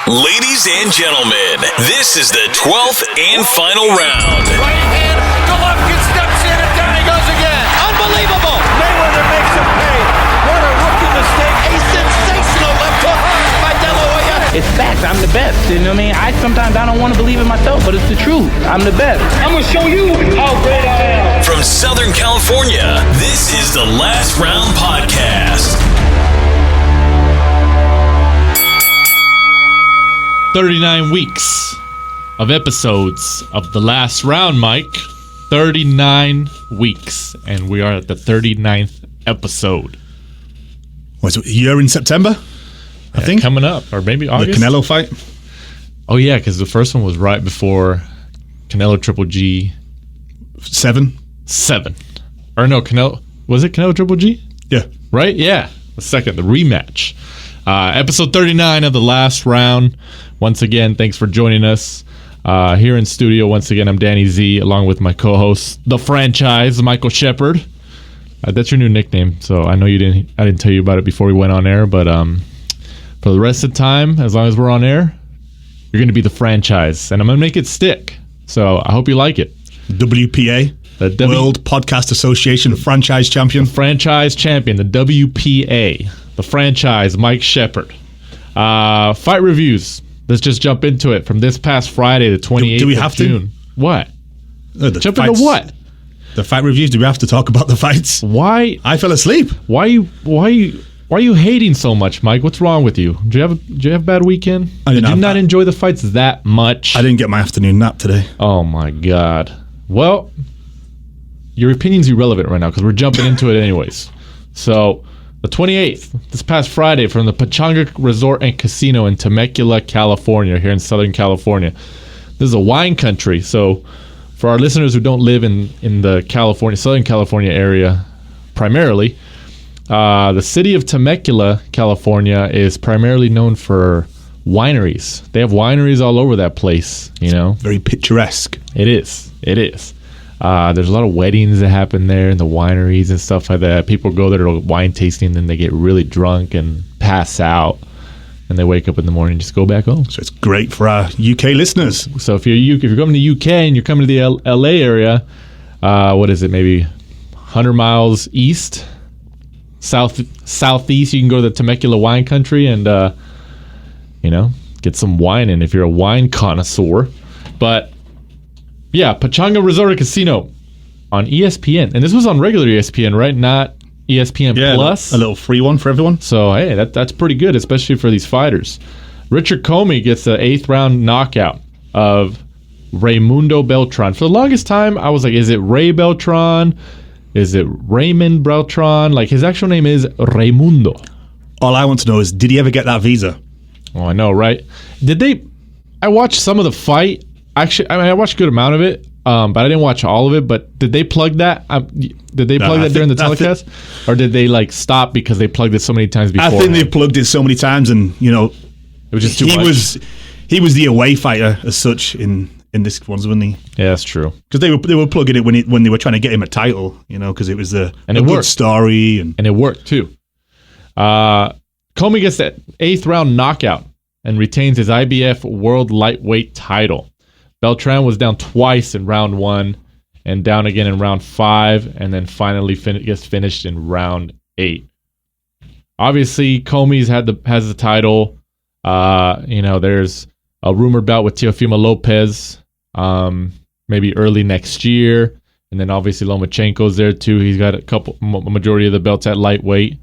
Ladies and gentlemen, this is the 12th and final round. Right hand, Golovkin steps in and down he goes again. Unbelievable! Mayweather makes him pay. What a rookie mistake. A sensational left hook by De La Hoya. It's facts. I'm the best. You know what I mean? Sometimes I don't want to believe it myself, but it's the truth. I'm the best. I'm going to show you how great I am. From Southern California, this is the Last Round Podcast. 39 weeks of episodes of The Last Round, Mike. 39 weeks, and we are at the 39th episode. Was it a year in September? I think. Coming up, or maybe August? The Canelo fight? Oh, yeah, because the first one was right before Canelo Triple G. 7. Or no, Canelo. Was it Canelo Triple G? Yeah. Right? Yeah. The second, the rematch. Episode 39 of The Last Round. Once again, thanks for joining us here in studio. Once again, I'm Danny Z, along with my co-host, the franchise, Michael Shepard. That's your new nickname, so I know I didn't tell you about it before we went on air, but for the rest of the time, as long as we're on air, you're going to be the franchise, and I'm going to make it stick. So I hope you like it. WPA, the World Podcast Association franchise champion. Franchise champion, the WPA, the franchise, Mike Shepard. Fight reviews. Let's just jump into it. From this past Friday, the 28th of June. To? What? Jump fights, into what? The fight reviews. Do we have to talk about the fights? Why? I fell asleep. Why are you hating so much, Mike? What's wrong with you? Did you have a bad weekend? Did you not enjoy the fights that much? I didn't get my afternoon nap today. Oh my God. Well, your opinion's irrelevant right now because we're jumping into it anyways. So, the 28th, this past Friday, from the Pechanga Resort and Casino in Temecula, California, here in Southern California. This is a wine country, so for our listeners who don't live in the Southern California area primarily, the city of Temecula, California, is primarily known for wineries. They have wineries all over that place, you know. Very picturesque. It is. There's a lot of weddings that happen there in the wineries and stuff like that. People go there to wine tasting, then they get really drunk and pass out, and they wake up in the morning and just go back home. So it's great for our UK listeners. So if you're coming to UK and you're coming to the LA area, what is it? Maybe 100 miles east, southeast. You can go to the Temecula wine country and get some wine in if you're a wine connoisseur. But yeah, Pechanga Resort and Casino on ESPN. And this was on regular ESPN, right? Not ESPN Plus. A little free one for everyone. So, hey, that's pretty good, especially for these fighters. Richard Commey gets the 8th round knockout of Raymundo Beltran. For the longest time, I was like, is it Ray Beltran? Is it Raymond Beltran? Like, his actual name is Raymundo. All I want to know is, did he ever get that visa? Oh, I know, right? I watched some of the fight. Actually, I watched a good amount of it, but I didn't watch all of it. But did they plug that? Did they plug that during the telecast? Or did they stop because they plugged it so many times before? I think they plugged it so many times, and it was just too much. He was the away fighter as such in this one, wasn't he? Yeah, that's true. Because they were plugging it when they were trying to get him a title, because it was a good story, and it worked too. Commey gets that 8th round knockout and retains his IBF World Lightweight title. Beltran was down twice in round 1 and down again in round 5, and then finally gets finished in round 8. Obviously, Commey's has the title. There's a rumored bout with Teofimo Lopez, maybe early next year, and then obviously Lomachenko's there too. He's got a majority of the belts at lightweight.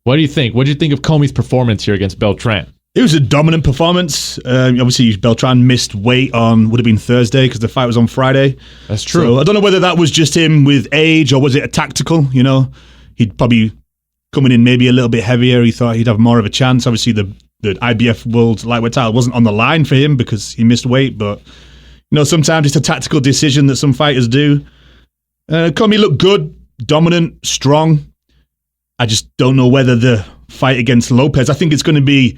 What do you think? What do you think of Commey's performance here against Beltran? It was a dominant performance. Obviously, Beltran missed weight would have been Thursday because the fight was on Friday. That's true. So I don't know whether that was just him with age or was it a tactical, He'd probably coming in maybe a little bit heavier. He thought he'd have more of a chance. Obviously, the IBF World Lightweight title wasn't on the line for him because he missed weight. But, sometimes it's a tactical decision that some fighters do. Commey looked good, dominant, strong. I just don't know whether the fight against Lopez, I think it's going to be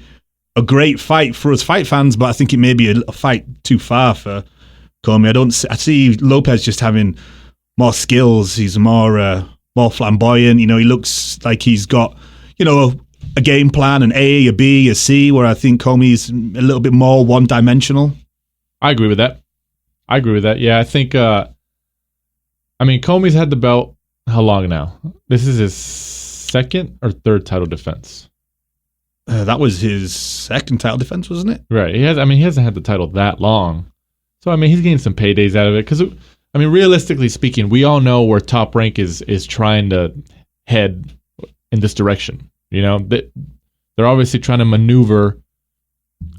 a great fight for us fight fans, but I think it may be a fight too far for Commey. I see Lopez just having more skills. He's more flamboyant. He looks like he's got, a game plan, an A, a B, a C, where I think Commey's a little bit more one-dimensional. I agree with that. Yeah, I think, Commey's had the belt how long now? This is his second or third title defense. That was his second title defense, wasn't it? Right. He hasn't had the title that long. So, he's getting some paydays out of it. Because, realistically speaking, we all know where Top Rank is trying to head in this direction. They're obviously trying to maneuver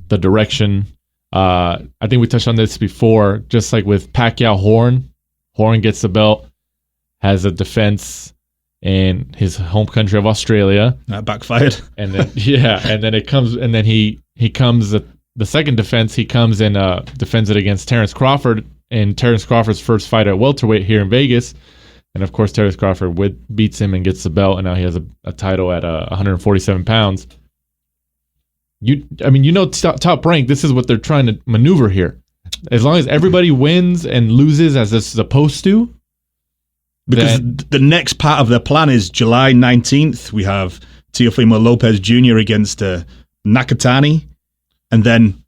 the direction. I think we touched on this before, just like with Pacquiao Horn gets the belt, has a defense in his home country of Australia. That backfired. And then he comes the second defense, he comes and defends it against Terrence Crawford in Terrence Crawford's first fight at welterweight here in Vegas. And of course, Terrence Crawford beats him and gets the belt, and now he has a title at 147 pounds. Top Rank, this is what they're trying to maneuver here. As long as everybody wins and loses as it's supposed to. Because the next part of their plan is July 19th. We have Teofimo Lopez Jr. against Nakatani. And then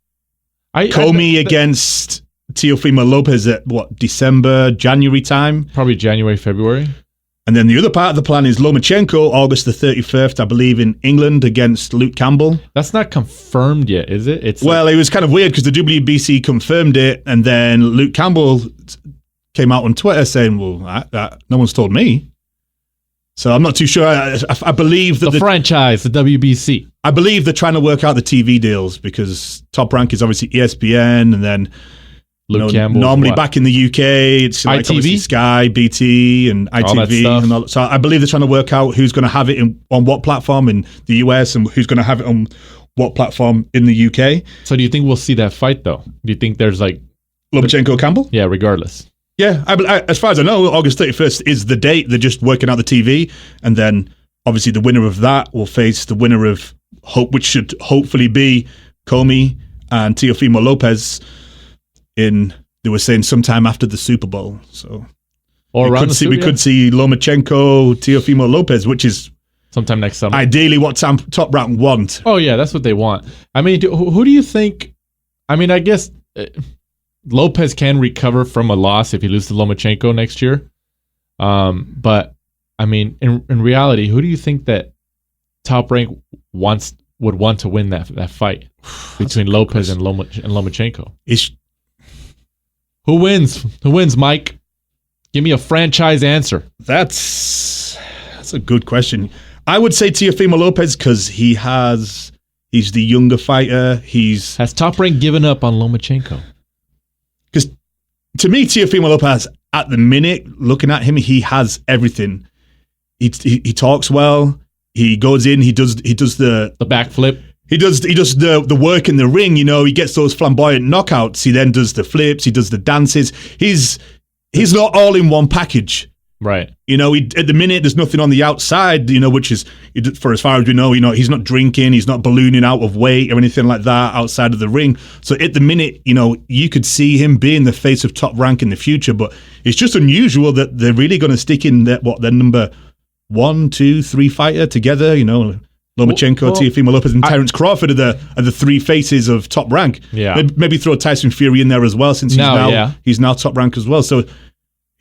Commey against Teofimo Lopez at December, January time? Probably January, February. And then the other part of the plan is Lomachenko, August the 31st, I believe, in England against Luke Campbell. That's not confirmed yet, is it? It was kind of weird because the WBC confirmed it, and then Luke Campbell came out on Twitter saying, no one's told me. So I'm not too sure. I believe that the franchise, the WBC. I believe they're trying to work out the TV deals because Top Rank is obviously ESPN, and then Luke Campbell. Normally back in the UK, it's like obviously Sky, BT, and ITV. And all. So I believe they're trying to work out who's going to have it on what platform in the US and who's going to have it on what platform in the UK. So do you think we'll see that fight, though? Do you think there's Lomachenko-Campbell? Yeah, regardless. Yeah, as far as I know, August 31st is the date. They're just working out the TV. And then, obviously, the winner of that will face the winner of which should hopefully be Commey and Teofimo Lopez they were saying sometime after the Super Bowl. So we could see Lomachenko, Teofimo Lopez, which is sometime next summer. Ideally what Top Rank want. Oh, yeah, that's what they want. Who do you think... I guess... Lopez can recover from a loss if he loses to Lomachenko next year. But in reality, who do you think that Top Rank would want to win that fight between Lopez and Lomachenko? Who wins? Who wins, Mike? Give me a franchise answer. That's a good question. I would say Teofimo Lopez because he's the younger fighter. Has Top Rank given up on Lomachenko? Because to me, Teofimo Lopez, at the minute, looking at him, he has everything. He talks well. He goes in. He does the backflip. He does the work in the ring. He gets those flamboyant knockouts. He then does the flips. He does the dances. He's not all in one package. Right. At the minute, there's nothing on the outside, which is, for as far as we know, he's not drinking, he's not ballooning out of weight or anything like that outside of the ring. So at the minute, you could see him being the face of Top Rank in the future, but it's just unusual that they're really going to stick in their number 1, 2, 3 fighter together, Lomachenko, Teofimo Lopez, and Terrence Crawford are the three faces of Top Rank. Yeah. Maybe throw Tyson Fury in there as well, since he's now Top Rank as well. So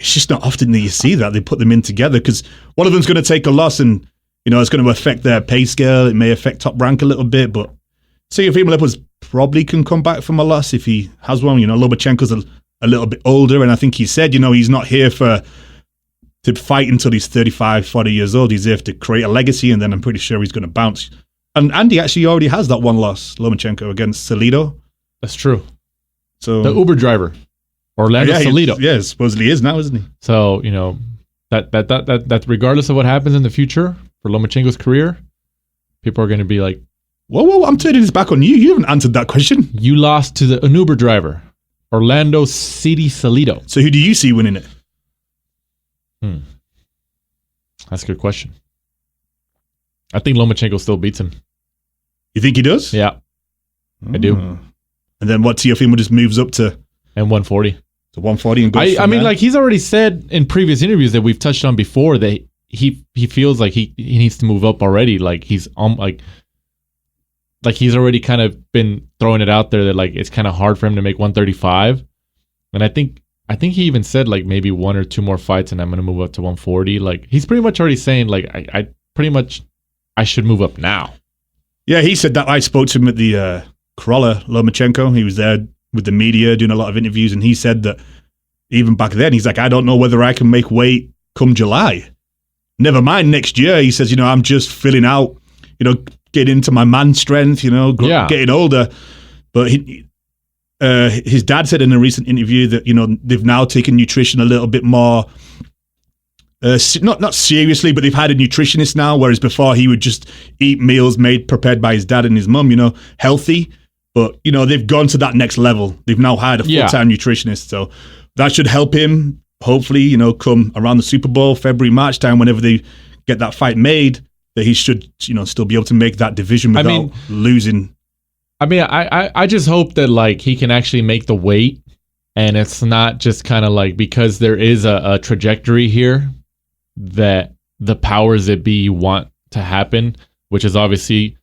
it's just not often that you see that they put them in together because one of them's going to take a loss and it's going to affect their pay scale. It may affect Top Rank a little bit, but Teofimo Lopez probably can come back from a loss if he has one. Lomachenko's a little bit older, and I think he said he's not here to fight until he's 35, 40 years old. He's here to create a legacy, and then I'm pretty sure he's going to bounce. And Andy actually already has that one loss, Lomachenko, against Salido. That's true. So the Uber driver. Orlando Salido. Yeah, supposedly is now, isn't he? So, that regardless of what happens in the future for Lomachenko's career, people are going to be like, whoa, I'm turning this back on you. You haven't answered that question. You lost to an Uber driver, Orlando City Salido. So who do you see winning it? That's a good question. I think Lomachenko still beats him. You think he does? Yeah, I do. And then Teofimo just moves up to... And 140. To 140 and goes he's already said in previous interviews that we've touched on before that he feels like he needs to move up already. Like he's like he's already kind of been throwing it out there that like it's kind of hard for him to make 135. And I think he even said like maybe 1 or 2 more fights and I'm going to move up to 140. Like he's pretty much already saying like I should move up now. Yeah, he said that. I spoke to him at the Crawler, Lomachenko. He was there with the media doing a lot of interviews, and he said that even back then, he's like, I don't know whether I can make weight come July. Never mind next year. He says, I'm just filling out, getting into my man strength, getting older. But his dad said in a recent interview that, they've now taken nutrition a little bit more, not seriously, but they've had a nutritionist now, whereas before he would just eat meals prepared by his dad and his mum, healthy. But, they've gone to that next level. They've now hired a full-time nutritionist. So that should help him, hopefully, come around the Super Bowl, February, March time, whenever they get that fight made, that he should, still be able to make that division without losing. I mean, I just hope that, like, he can actually make the weight, and it's not just kind of like, because there is a trajectory here that the powers that be want to happen, which is obviously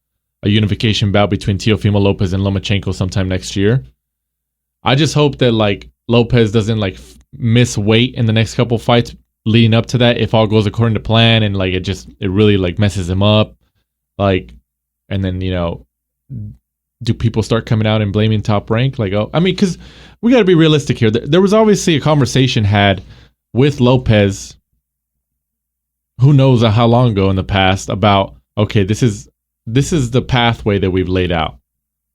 a unification bout between Teofimo Lopez and Lomachenko sometime next year. I just hope that like Lopez doesn't like miss weight in the next couple fights leading up to that if all goes according to plan, and like it really like messes him up, like, and then do people start coming out and blaming Top Rank? Like, oh, I mean, because we got to be realistic here. There was obviously a conversation had with Lopez, who knows how long ago in the past, about, okay, this is the pathway that we've laid out.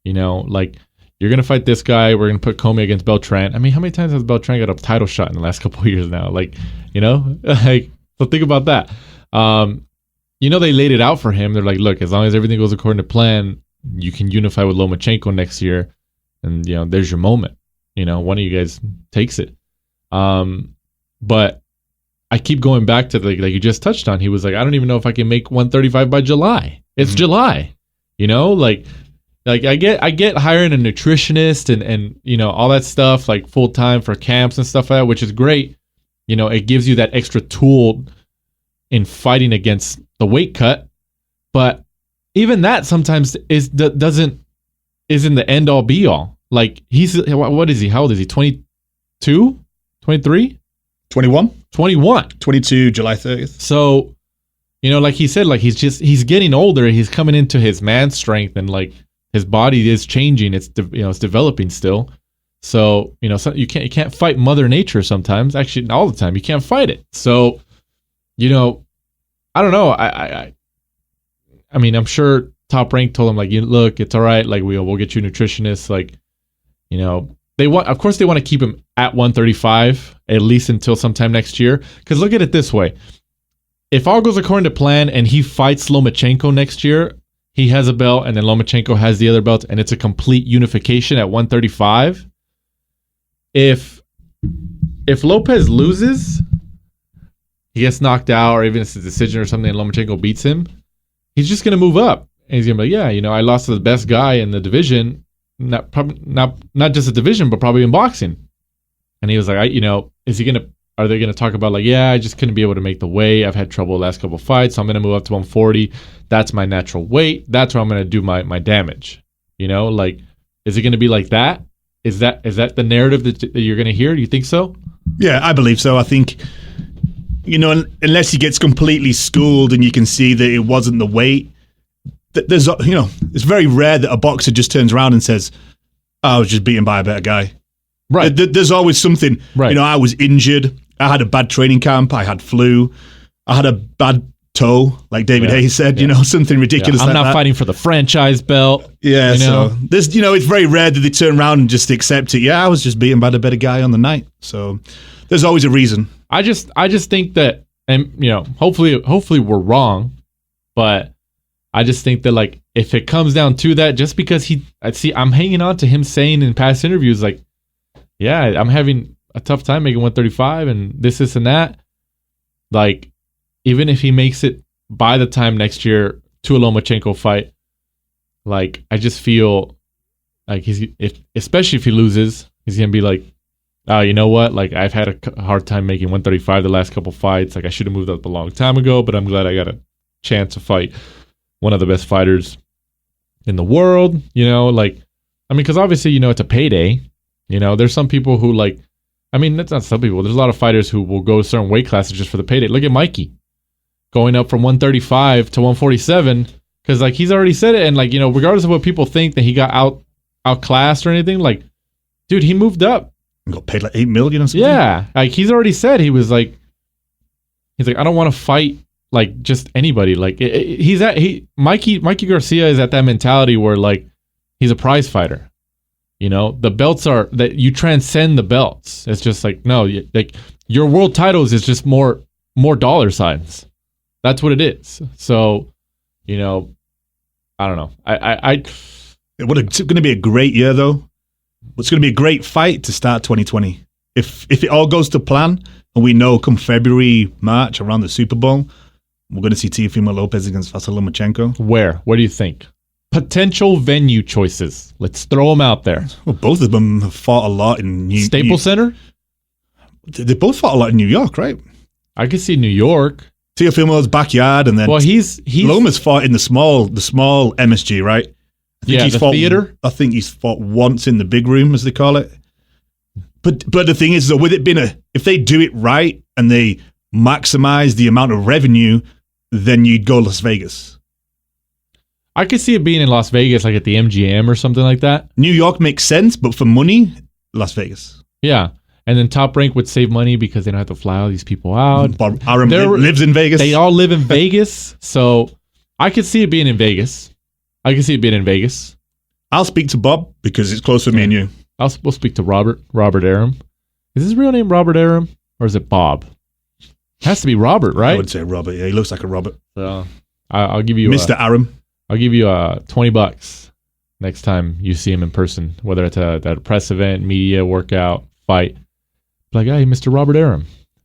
Like, you're going to fight this guy. We're going to put Commey against Beltran. I mean, how many times has Beltran got a title shot in the last couple of years now? Like, like, so think about that. They laid it out for him. They're like, look, as long as everything goes according to plan, you can unify with Lomachenko next year. And, there's your moment. One of you guys takes it. But I keep going back to like you just touched on. He was like, I don't even know if I can make 135 by July. It's July, like I get hiring a nutritionist and all that stuff, like full time for camps and stuff like that, which is great. It gives you that extra tool in fighting against the weight cut. But even that sometimes isn't the end all be all. Like what is he? How old is he? 22? 23? 21? 21. 22, July 30th. So, like he said, like he's getting older. He's coming into his man strength, and like his body is changing. It's it's developing still. So so you can't fight Mother Nature sometimes. Actually, all the time you can't fight it. So, I don't know. I mean, I'm sure Top Rank told him like, look, it's all right. Like we'll get you a nutritionist. Like, they want to keep him at 135 at least until sometime next year. Because look at it this way. If all goes according to plan and he fights Lomachenko next year, he has a belt and then Lomachenko has the other belt and it's a complete unification at 135. If Lopez loses, he gets knocked out or even it's a decision or something and Lomachenko beats him, he's just going to move up. And he's going to be like, I lost to the best guy in the division, not just a division, but probably in boxing. And he was like, are they going to talk about like, I just couldn't be able to make the weight. I've had trouble the last couple of fights. So I'm going to move up to 140. That's my natural weight. That's where I'm going to do my damage. Like, is it going to be like that? Is that the narrative that you're going to hear? Do you think so? Yeah, I believe so. I think, unless he gets completely schooled and you can see that it wasn't the weight, there's, it's very rare that a boxer just turns around and says, I was just beaten by a better guy. Right. There's always something. Right. I was injured. I had a bad training camp. I had flu. I had a bad toe, like David Hayes said, something ridiculous I'm like that. I'm not fighting for the franchise belt. Yeah, so there's, it's very rare that they turn around and just accept it. Yeah, I was just beaten by the better guy on the night. So there's always a reason. I just think that, and hopefully we're wrong, but I just think that like if it comes down to that, just because I'm hanging on to him saying in past interviews like, yeah, I'm having a tough time making 135 and this and that. Like, even if he makes it by the time next year to a Lomachenko fight, like I just feel like especially if he loses, he's gonna be like, you know what? Like, I've had a hard time making 135 the last couple fights. Like, I should have moved up a long time ago, but I'm glad I got a chance to fight one of the best fighters in the world. You know, like, I mean, because obviously, you know, it's a payday. You know, there's some people who, like, I mean, that's not some people. There's a lot of fighters who will go to certain weight classes just for the payday. Look at Mikey going up from 135 to 147 because, like, he's already said it. And, like, you know, regardless of what people think that he got outclassed or anything, like, dude, he moved up. Got paid like $8 million or something. Yeah, like he's already said he's like, I don't want to fight like just anybody. Like Mikey Garcia is at that mentality where like he's a prize fighter. You know, the belts are that you transcend the belts. It's just like no, like your world titles is just more dollar signs. That's what it is. So, you know, I don't know. It's going to be a great year though. It's going to be a great fight to start 2020. If it all goes to plan, and we know come February, March, around the Super Bowl, we're going to see Teofimo Lopez against Vasily Lomachenko. Where do you think? Potential venue choices. Let's throw them out there. Well, both of them have fought a lot in Staples Center? They both fought a lot in New York, right? I could see New York. Teofimo's backyard, and then he's Lomas fought in the small MSG, right? The theater. I think he's fought once in the big room, as they call it. But the thing is, though, with it being if they do it right and they maximize the amount of revenue, then you'd go Las Vegas. I could see it being in Las Vegas, like at the MGM or something like that. New York makes sense, but for money, Las Vegas. Yeah. And then Top Rank would save money because they don't have to fly all these people out. Bob Arum lives in Vegas. They all live in Vegas. So I could see it being in Vegas. I'll speak to Bob because it's close with me and you. We'll speak to Robert Arum. Is his real name Robert Arum or is it Bob? It has to be Robert, right? I would say Robert. Yeah, he looks like a Robert. So I'll give you Mr. Arum. I'll give you $20 next time you see him in person, whether it's at a press event, media, workout, fight. Like, hey, Mr. Robert Arum.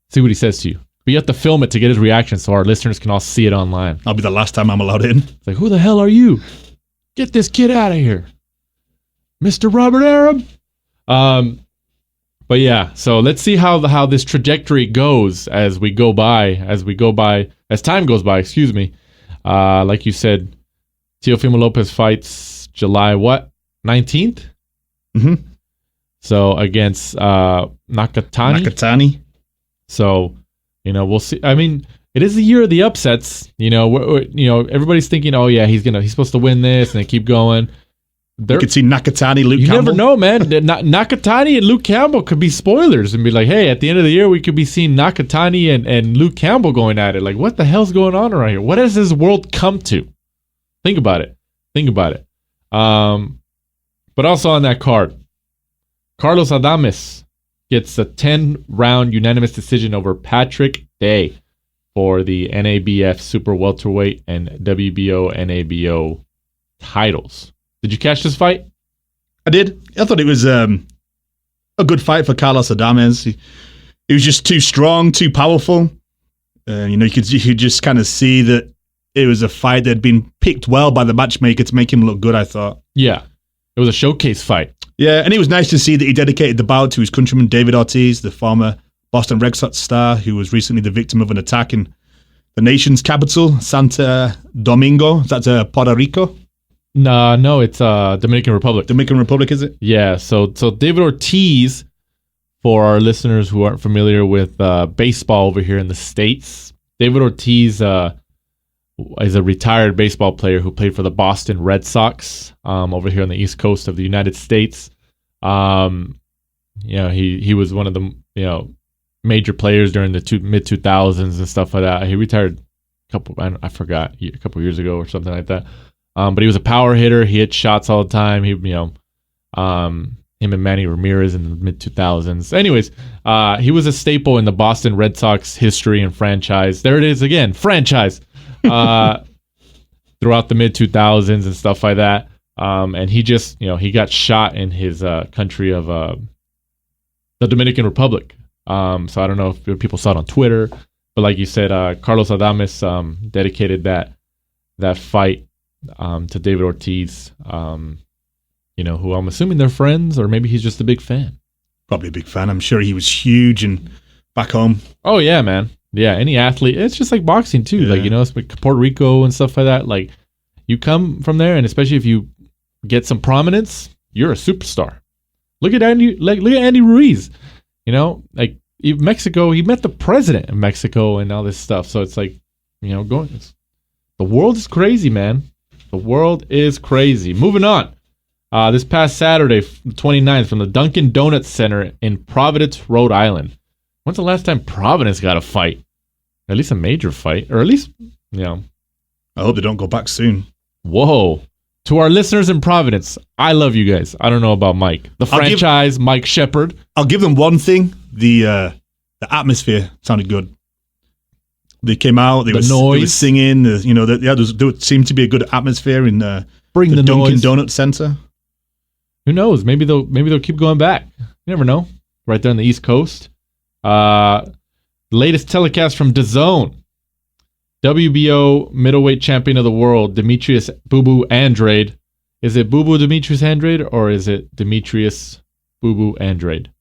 See what he says to you. But you have to film it to get his reaction so our listeners can all see it online. I'll be the last time I'm allowed in. It's like, who the hell are you? Get this kid out of here. Mr. Robert Arum. But yeah, so let's see how this trajectory goes as time goes by, excuse me. Like you said, Teofimo Lopez fights July 19th? Mm-hmm. So against Nakatani. So, you know, we'll see. I mean, it is the year of the upsets. You know, everybody's thinking, oh yeah, he's supposed to win this, and they keep going. You could see Nakatani, Luke Campbell. You never know, man. Nakatani and Luke Campbell could be spoilers and be like, hey, at the end of the year, we could be seeing Nakatani and Luke Campbell going at it. Like, what the hell's going on around here? What has this world come to? Think about it. But also on that card, Carlos Adames gets a 10-round unanimous decision over Patrick Day for the NABF Super Welterweight and WBO NABO titles. Did you catch this fight? I did. I thought it was a good fight for Carlos Adames. He was just too strong, too powerful. You could just kind of see that it was a fight that had been picked well by the matchmaker to make him look good, I thought. Yeah. It was a showcase fight. Yeah, and it was nice to see that he dedicated the bout to his countryman David Ortiz, the former Boston Red Sox star who was recently the victim of an attack in the nation's capital, Santo Domingo. That's Puerto Rico? No, it's Dominican Republic. Dominican Republic, is it? Yeah, so David Ortiz, for our listeners who aren't familiar with baseball over here in the States, David Ortiz is a retired baseball player who played for the Boston Red Sox over here on the East Coast of the United States. He was one of the major players during the mid 2000s and stuff like that. He retired a couple years ago or something like that. But he was a power hitter. He hit shots all the time. Him and Manny Ramirez in the mid 2000s. Anyways, he was a staple in the Boston Red Sox history and franchise. There it is again, franchise. Throughout the mid 2000s and stuff like that. And he just, he got shot in his country of the Dominican Republic. So I don't know if people saw it on Twitter, but like you said, Carlos Adames dedicated that fight to David Ortiz, who I'm assuming they're friends, or maybe he's just a big fan. Probably a big fan. I'm sure he was huge and back home. Oh yeah, man. Yeah, any athlete. It's just like boxing too. Yeah. Like, you know, it's like Puerto Rico and stuff like that. Like, you come from there, and especially if you get some prominence, you're a superstar. Look at Andy Ruiz. You know, like Mexico, he met the president of Mexico and all this stuff. So it's like, you know, the world is crazy, man. The world is crazy. Moving on. This past Saturday, 29th, from the Dunkin' Donuts Center in Providence, Rhode Island. When's the last time Providence got a fight? At least a major fight. Or at least, you know. I hope they don't go back soon. Whoa. To our listeners in Providence, I love you guys. I don't know about Mike. The franchise, Mike Shepard. I'll give them one thing. The atmosphere sounded good. They came out. They were singing. There seemed to be a good atmosphere in the Dunkin' noise. Donuts Center. Who knows? Maybe they'll keep going back. You never know. Right there on the East Coast. Latest telecast from DAZN. WBO middleweight champion of the world, Demetrius Boo Boo Andrade. Is it Boo Boo Demetrius Andrade, or is it Demetrius Boo Boo Andrade?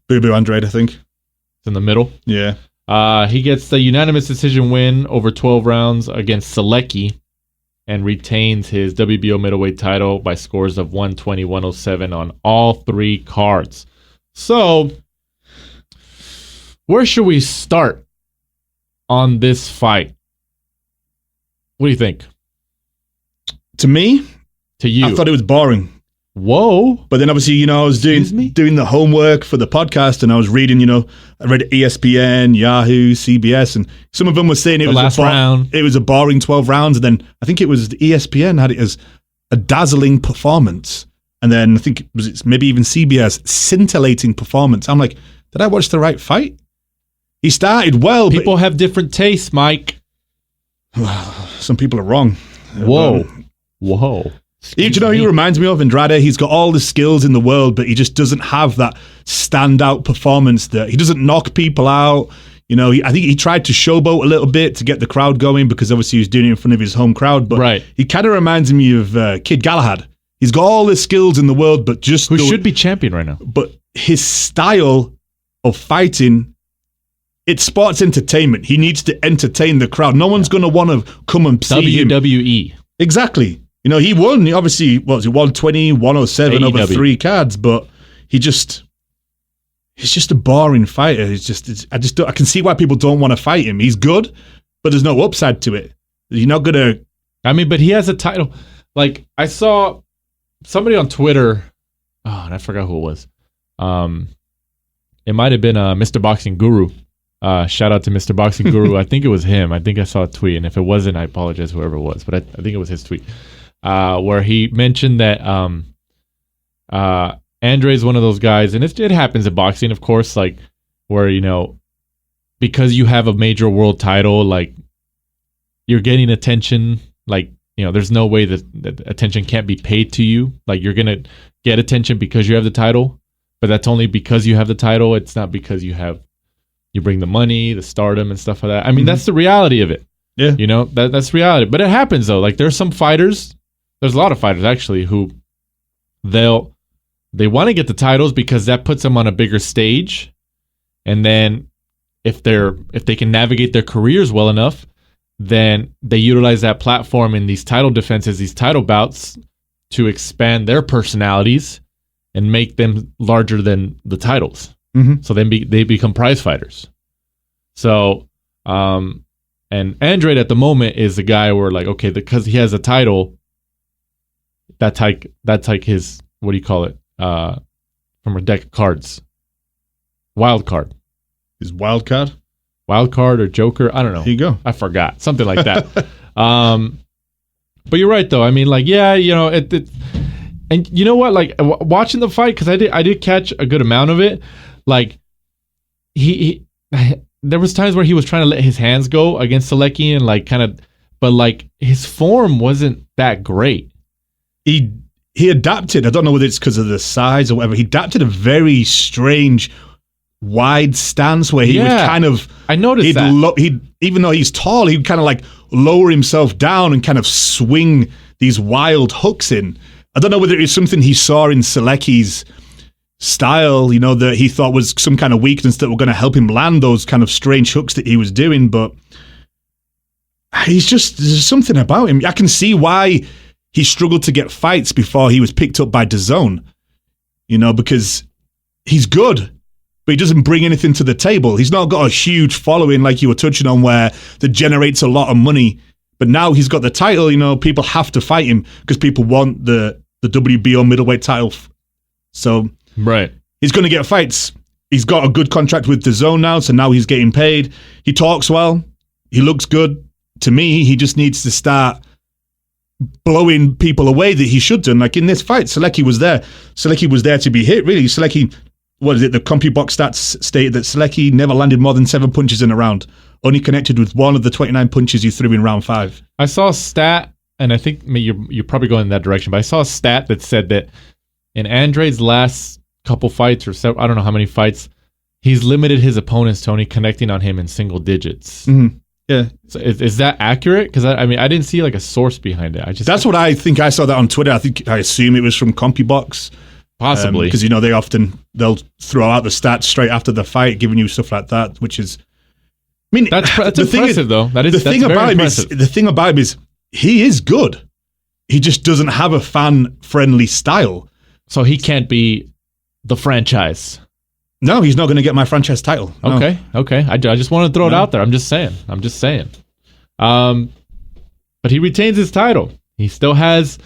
Boo Boo Andrade, I think. It's in the middle. Yeah. He gets the unanimous decision win over 12 rounds against Sulecki and retains his WBO middleweight title by scores of 120-107 on all three cards. So, where should we start on this fight? What do you think? To me, To you? I thought it was boring. Whoa. But then obviously, I was doing the homework for the podcast, and I was reading, I read ESPN, Yahoo, CBS, and some of them were saying it was a boring 12 rounds, and then I think it was the ESPN had it as a dazzling performance. And then I think it's maybe even CBS, scintillating performance. I'm like, did I watch the right fight? He started well. People have different tastes, Mike. Some people are wrong. Whoa. He reminds me of Andrade. He's got all the skills in the world, but he just doesn't have that standout performance. That he doesn't knock people out. I think he tried to showboat a little bit to get the crowd going, because obviously he was doing it in front of his home crowd. But he kind of reminds me of Kid Galahad. He's got all the skills in the world, but who should be champion right now. But his style of fighting, it's sports entertainment. He needs to entertain the crowd. No one's going to want to come and see him. WWE. Exactly. He won. Obviously, 120, 107 AEW. over 3 cards, but he's just a boring fighter. I can see why people don't want to fight him. He's good, but there's no upside to it. You're not gonna. But he has a title. Like, I saw somebody on Twitter. Oh, and I forgot who it was. It might have been Mr. Boxing Guru. Shout out to Mr. Boxing Guru. I think it was him. I think I saw a tweet, and if it wasn't, I apologize, whoever it was. But I think it was his tweet. Where he mentioned that Andre is one of those guys, and it happens in boxing, of course, like where, because you have a major world title, like you're getting attention, like, there's no way that attention can't be paid to you. Like, you're going to get attention because you have the title, but that's only because you have the title. It's not because you bring the money, the stardom and stuff like that. That's the reality of it. Yeah. That's reality. But it happens though. Like, there's some fighters, there's a lot of fighters actually who they want to get the titles because that puts them on a bigger stage. And then if they can navigate their careers well enough, then they utilize that platform in these title defenses, these title bouts, to expand their personalities and make them larger than the titles. Mm-hmm. So then they become prize fighters. So, and Andrade at the moment is the guy where, like, okay, because he has a title, that's like his, what do you call it? From a deck of cards. Wild card. His wild card? Wild card or Joker? I don't know. Here you go. I forgot. Something like that. But you're right though. And you know what? Like, watching the fight, because I did catch a good amount of it. Like, he there was times where he was trying to let his hands go against Sulecki and like kind of, but like his form wasn't that great. He adapted. I don't know whether it's because of the size or whatever. He adapted a very strange wide stance where he was kind of. I noticed that. Even though he's tall, he'd kind of like lower himself down and kind of swing these wild hooks in. I don't know whether it's something he saw in Sulecki's style, that he thought was some kind of weakness that were going to help him land those kind of strange hooks that he was doing. But there's something about him. I can see why he struggled to get fights before he was picked up by DAZN, because he's good, but he doesn't bring anything to the table. He's not got a huge following like you were touching on where that generates a lot of money. But now he's got the title, people have to fight him because people want the WBO middleweight title. So right, he's going to get fights. He's got a good contract with DAZN now, so now he's getting paid. He talks well. He looks good. To me, he just needs to start blowing people away that he should do. Like in this fight, Sulecki was there. Sulecki was there to be hit, really. Sulecki, what is it? The CompuBox stats stated that Sulecki never landed more than 7 punches in a round. Only connected with one of the 29 punches he threw in round 5. I saw a stat, and I think you're probably going in that direction, but I saw a stat that said that in Andrade's last couple fights, or I don't know how many fights, he's limited his opponents to only connecting on him in single digits. Mm-hmm. Yeah. So is that accurate? Because I didn't see like a source behind it. That's what I think. I saw that on Twitter. I assume it was from CompuBox. Possibly. Because, they'll throw out the stats straight after the fight, giving you stuff like that, which is, that's impressive, though. The thing about him is he is good. He just doesn't have a fan-friendly style. So he can't be the franchise. No, he's not going to get my franchise title. No. Okay. I just want to throw it out there. I'm just saying. But he retains his title. He still has...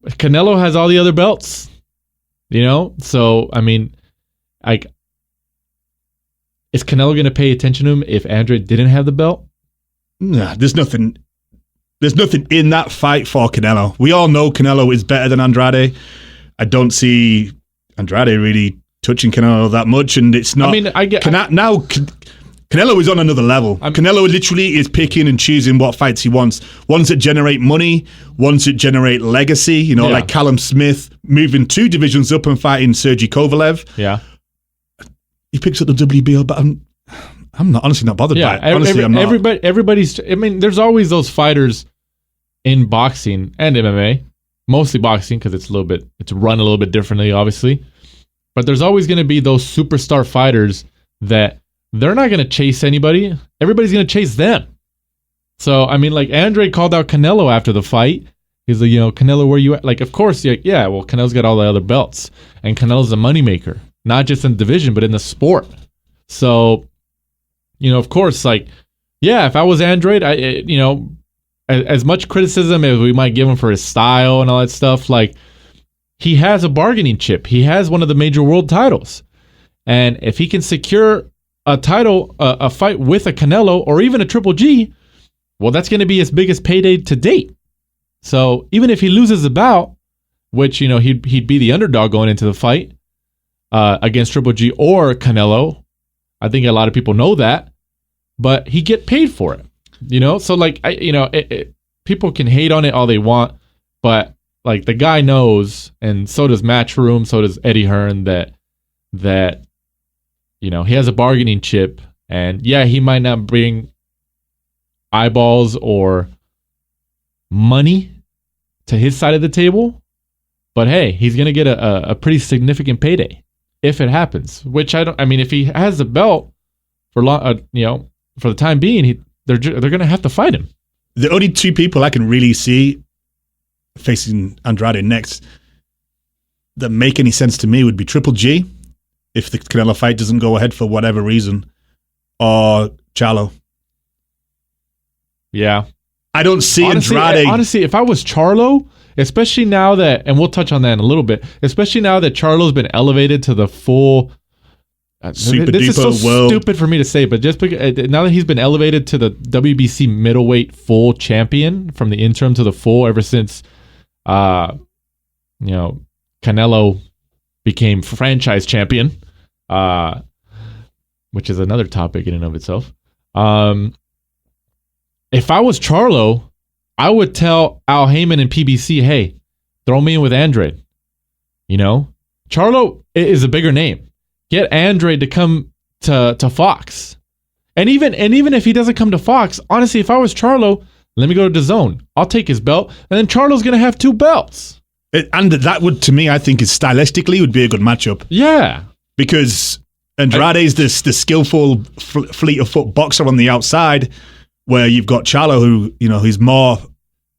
Canelo has all the other belts. So, is Canelo going to pay attention to him if Andrade didn't have the belt? Nah, there's nothing in that fight for Canelo. We all know Canelo is better than Andrade. I don't see Andrade really touching Canelo that much, and it's not. Canelo is on another level. Canelo literally is picking and choosing what fights he wants. Ones that generate money, ones that generate legacy. Like Callum Smith moving 2 divisions up and fighting Sergey Kovalev. Yeah, he picks up the WBO, but I'm honestly not bothered by it. Honestly, I'm not. Everybody's. There's always those fighters in boxing and MMA, mostly boxing because it's run a little bit differently, obviously. But there's always going to be those superstar fighters that they're not going to chase anybody. Everybody's going to chase them. So, like Andrade called out Canelo after the fight. He's like, Canelo, where you at? Like, of course, Canelo's got all the other belts. And Canelo's a moneymaker, not just in the division, but in the sport. So, of course, if I was Andrade, as much criticism as we might give him for his style and all that stuff, he has a bargaining chip. He has one of the major world titles. And if he can secure a title, a fight with a Canelo or even a Triple G, well, that's going to be his biggest payday to date. So even if he loses the bout, which, he'd be the underdog going into the fight against Triple G or Canelo, I think a lot of people know that, but he get paid for it, So people can hate on it all they want, but the guy knows, and so does Matchroom, so does Eddie Hearn, that he has a bargaining chip, and he might not bring eyeballs or money to his side of the table, but hey, he's gonna get a pretty significant payday if it happens. Which if he has the belt for for the time being, they're gonna have to fight him. The only 2 people I can really see facing Andrade next that make any sense to me would be Triple G, if the Canelo fight doesn't go ahead for whatever reason, or Charlo. Yeah. I don't see Andrade. Honestly, if I was Charlo, especially now that, and we'll touch on that in a little bit, especially now that Charlo's been elevated to the full... Super this is so world. Stupid for me to say, but just because, now that he's been elevated to the WBC middleweight full champion, from the interim to the full, ever since Canelo became franchise champion, which is another topic in and of itself. If I was Charlo, I would tell Al Heyman and PBC, hey, throw me in with Andrade. Charlo is a bigger name. Get Andrade to come to Fox. And even if he doesn't come to Fox, honestly, if I was Charlo, let me go to DAZN. I'll take his belt, and then Charlo's going to have 2 belts. And that would, to me, I think, is stylistically would be a good matchup. Yeah. Because Andrade is the skillful, fleet of foot boxer on the outside, where you've got Charlo, who, he's more,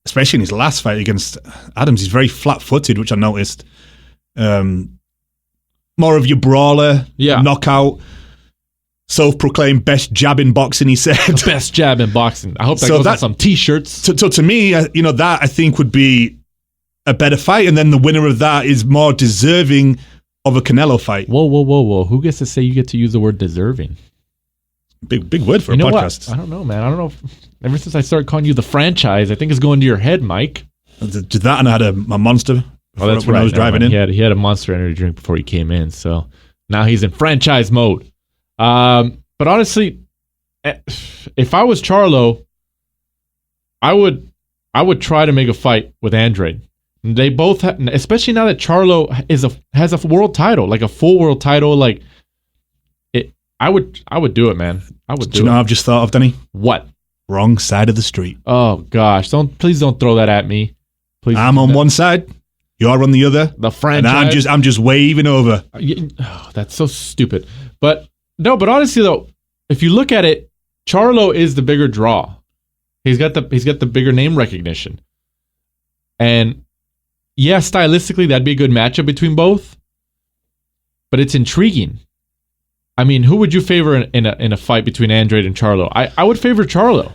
especially in his last fight against Adams, he's very flat-footed, which I noticed. More of your brawler, knockout, self-proclaimed best jab in boxing, he said. Best jab in boxing. I hope that goes on some T-shirts. So to me, that I think would be a better fight, and then the winner of that is more deserving of a Canelo fight. Whoa. Who gets to say you get to use the word deserving? Big word for a podcast. What? I don't know, man. I don't know. Ever since I started calling you the franchise, I think it's going to your head, Mike. Did that, and I had a monster. Oh, that's when I was driving in. He had a Monster Energy drink before he came in, so now he's in franchise mode. But honestly, if I was Charlo, I would try to make a fight with Andrade. They both have, especially now that Charlo has a world title, like a full world title. Like it, I would do it, man. I would do it. Do you know what I've just thought of, Danny? What? Wrong side of the street. Oh gosh! Please don't throw that at me. Please. I'm on one side. You're on the other. The franchise. And I'm just waving over. Oh, that's so stupid. But honestly though, if you look at it, Charlo is the bigger draw. He's got the bigger name recognition. And yeah, stylistically that'd be a good matchup between both. But it's intriguing. I mean, who would you favor in a fight between Andrade and Charlo? I would favor Charlo.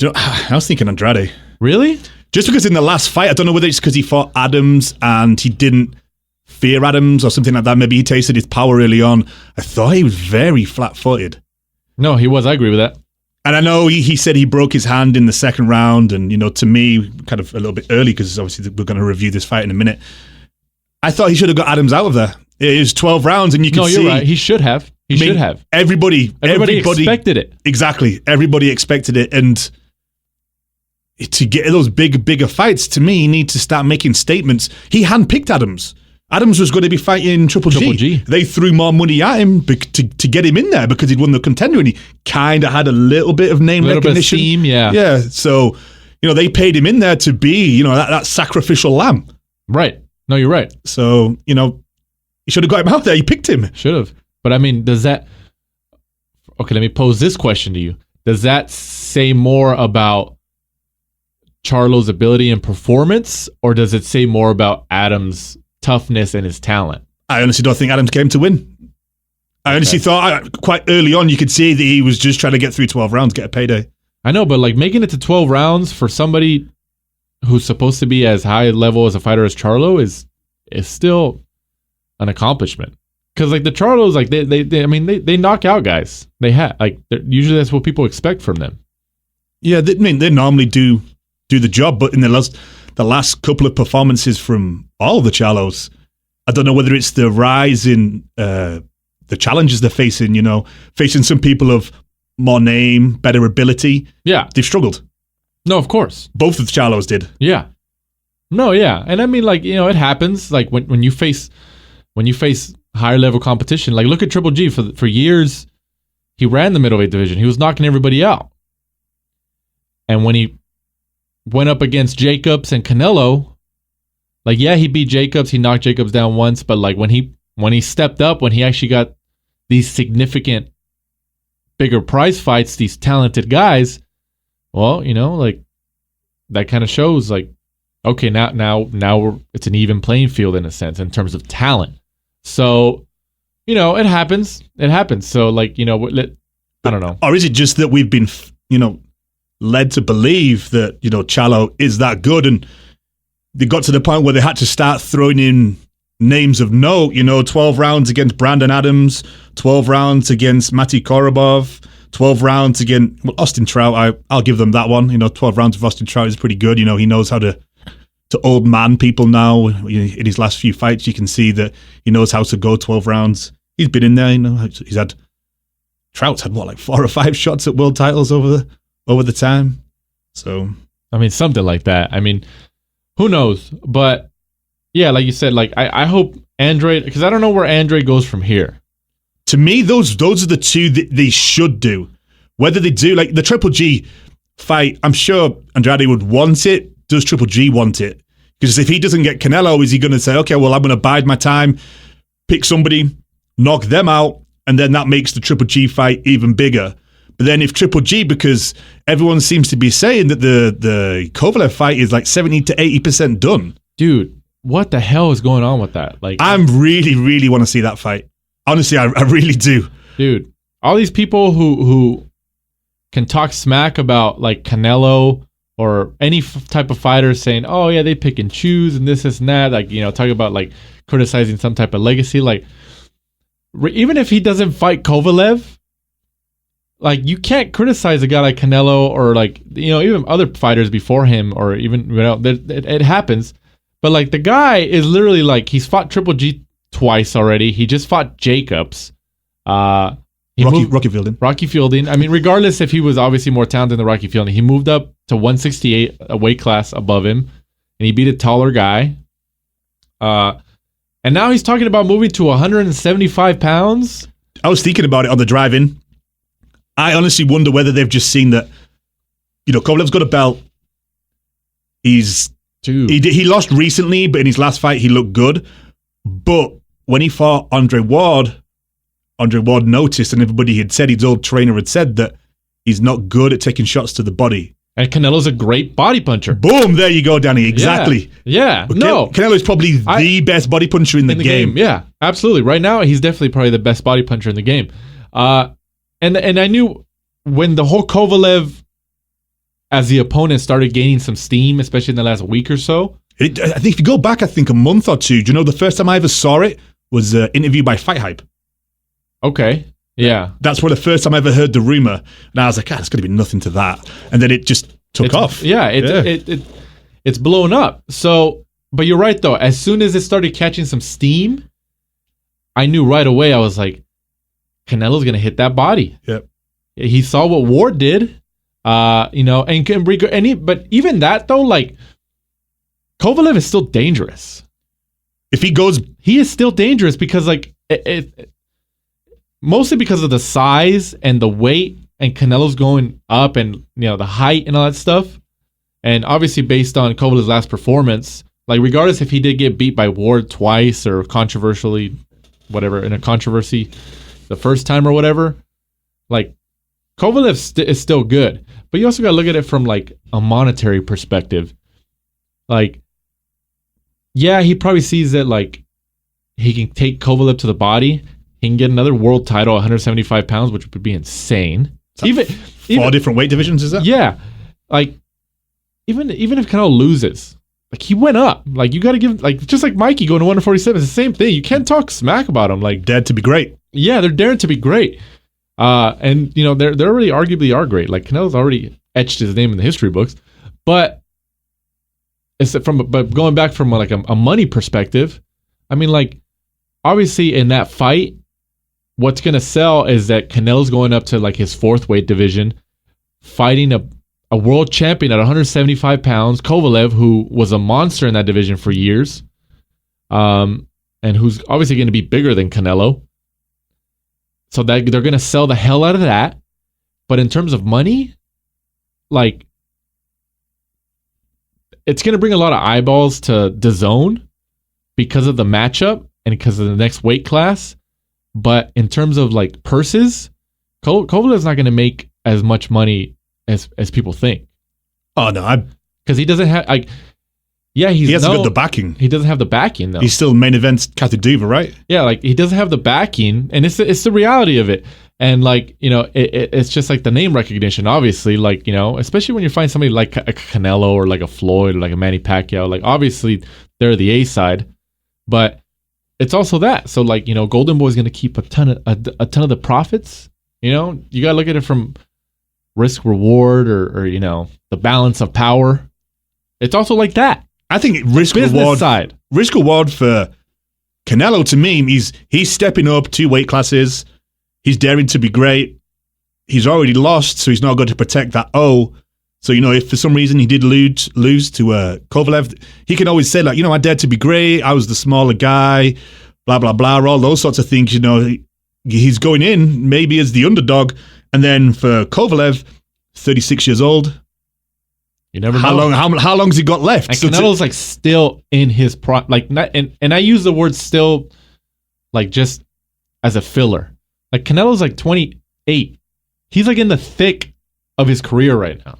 I was thinking Andrade. Really? Just because in the last fight, I don't know whether it's because he fought Adams and he didn't fear Adams or something like that. Maybe he tasted his power early on. I thought he was very flat-footed. No, he was. I agree with that. And I know he said he broke his hand in the second round, and to me, kind of a little bit early because obviously we're going to review this fight in a minute. I thought he should have got Adams out of there. It was 12 rounds, and you can see. No, you're right. He should have. He should have. Everybody expected it. Exactly. Everybody expected it, and to get those bigger fights, to me, you need to start making statements. He handpicked Adams. Adams was going to be fighting Triple G. They threw more money at him to get him in there because he'd won the contender and he kind of had a little bit of name recognition. Bit of steam, yeah. Yeah, so, they paid him in there to be, that sacrificial lamb. Right. No, you're right. So, you should have got him out there. You picked him. Should have. But I mean, does that... Okay, let me pose this question to you. Does that say more about Charlo's ability and performance, or does it say more about Adams' toughness and his talent? I honestly don't think Adams came to win. I honestly thought quite early on you could see that he was just trying to get through 12 rounds, get a payday. I know, but like making it to 12 rounds for somebody who's supposed to be as high level as a fighter as Charlo is still an accomplishment. Because like the Charlos, like they knock out guys. Usually that's what people expect from them. Yeah, they normally do the job, but in the last couple of performances from all the Charlos, I don't know whether it's the rise in the challenges they're facing, facing some people of more name, better ability. Yeah. They've struggled. No, of course. Both of the Charlos did. Yeah. No, yeah. And I mean, like, it happens. Like when you face higher level competition, like look at Triple G for years, he ran the middleweight division. He was knocking everybody out. And when he went up against Jacobs and Canelo, like, yeah, he beat Jacobs. He knocked Jacobs down once, but like when he stepped up, when he actually got these significant bigger prize fights, these talented guys, well, like that kind of shows like, okay, now it's an even playing field in a sense in terms of talent. So, it happens. It happens. So like, I don't know. Or is it just that we've been, led to believe that, Charlo is that good, and they got to the point where they had to start throwing in names of note, 12 rounds against Brandon Adams, 12 rounds against Maciej Korobov, 12 rounds against Austin Trout. I'll give them that one. 12 rounds of Austin Trout is pretty good. He knows how to old man people now. In his last few fights, you can see that he knows how to go 12 rounds. He's been in there, Trout's had 4 or 5 shots at world titles over the time. So, I mean, something like that. I mean, who knows? But yeah, like you said, like I hope Andrade, because I don't know where Andrade goes from here. To me, those are the two that they should do. Whether they do, like the Triple G fight, I'm sure Andrade would want it. Does Triple G want it? Because if he doesn't get Canelo, is he going to say, okay, well, I'm going to bide my time, pick somebody, knock them out, and then that makes the Triple G fight even bigger. But then if Triple G, because everyone seems to be saying that the Kovalev fight is like 70 to 80% done. Dude, what the hell is going on with that? Like, I'm really, really want to see that fight. Honestly, I really do. Dude, all these people who can talk smack about like Canelo or any type of fighter saying, oh yeah, they pick and choose and this and that, like, talk about like criticizing some type of legacy. Like, even if he doesn't fight Kovalev, like, you can't criticize a guy like Canelo or like, even other fighters before him, or even, it happens. But like, the guy is literally like, he's fought Triple G twice already. He just fought Jacobs. Rocky Fielding. Rocky Fielding. I mean, regardless if he was obviously more talented than Rocky Fielding, he moved up to 168, a weight class above him, and he beat a taller guy. And now he's talking about moving to 175 pounds. I was thinking about it on the drive-in. I honestly wonder whether they've just seen that, Kovalev's got a belt. He lost recently, but in his last fight, he looked good. But when he fought Andre Ward noticed, and everybody had said, his old trainer had said that he's not good at taking shots to the body. And Canelo's a great body puncher. Boom, there you go, Danny. Exactly. Yeah. But Canelo's probably the best body puncher in the game. Yeah, absolutely. Right now, he's definitely probably the best body puncher in the game. And I knew when the whole Kovalev as the opponent started gaining some steam, especially in the last week or so. I think if you go back, a month or two, do you know the first time I ever saw it was an interview by Fight Hype? Okay. Yeah. That's where the first time I ever heard the rumor. And I was like, there's going to be nothing to that. And then it just took off. Yeah. It's blown up. So, but you're right, though. As soon as it started catching some steam, I knew right away, I was like, Canelo's going to hit that body. Yep. He saw what Ward did, but even that, though, like, Kovalev is still dangerous. If he goes... He is still dangerous because, like, mostly because of the size and the weight, and Canelo's going up, and, the height and all that stuff. And obviously based on Kovalev's last performance, like, regardless if he did get beat by Ward twice or controversially, whatever, in a controversy the first time or whatever, like, Kovalev is still good. But you also got to look at it from, like, a monetary perspective. Like, yeah, he probably sees that, like, he can take Kovalev to the body. He can get another world title, 175 pounds, which would be insane. Even four different weight divisions, is that? Yeah. Like, even if Canelo loses, like, he went up. Like, you got to give, like, just like Mikey going to 147, it's the same thing. You can't talk smack about him. Like, dared to be great. Yeah, they're daring to be great. And, they're already arguably are great. Like, Canelo's already etched his name in the history books. But going back from, like, a money perspective, I mean, like, obviously in that fight, what's going to sell is that Canelo's going up to, like, his fourth weight division, fighting a world champion at 175 pounds, Kovalev, who was a monster in that division for years, and who's obviously going to be bigger than Canelo. So that they're going to sell the hell out of that. But in terms of money, like, it's going to bring a lot of eyeballs to DAZN because of the matchup and because of the next weight class. But in terms of, like, purses, Kovalev's not going to make as much money as people think. Oh, no. Because he doesn't have, like, yeah, he hasn't got the backing. He doesn't have the backing, though. He's still main event Kathy Diva, right? Yeah, like, he doesn't have the backing, and it's the reality of it. And, like, it's just like the name recognition, obviously, like, especially when you find somebody like a Canelo or like a Floyd or like a Manny Pacquiao, like, obviously they're the A side, but it's also that. So, like, Golden Boy's going to keep a ton of the profits. You got to look at it from risk reward or the balance of power. It's also like that. I think risk reward for Canelo, to me, he's stepping up 2 weight classes. He's daring to be great. He's already lost, so he's not going to protect that O. So, if for some reason he did lose to Kovalev, he can always say, like, I dared to be great. I was the smaller guy, blah, blah, blah, all those sorts of things. He's going in maybe as the underdog. And then for Kovalev, 36 years old, You never know. How long's he got left? And Canelo's like still in his prime. Like, and I use the word still, like just as a filler. Like Canelo's like 28. He's like in the thick of his career right now.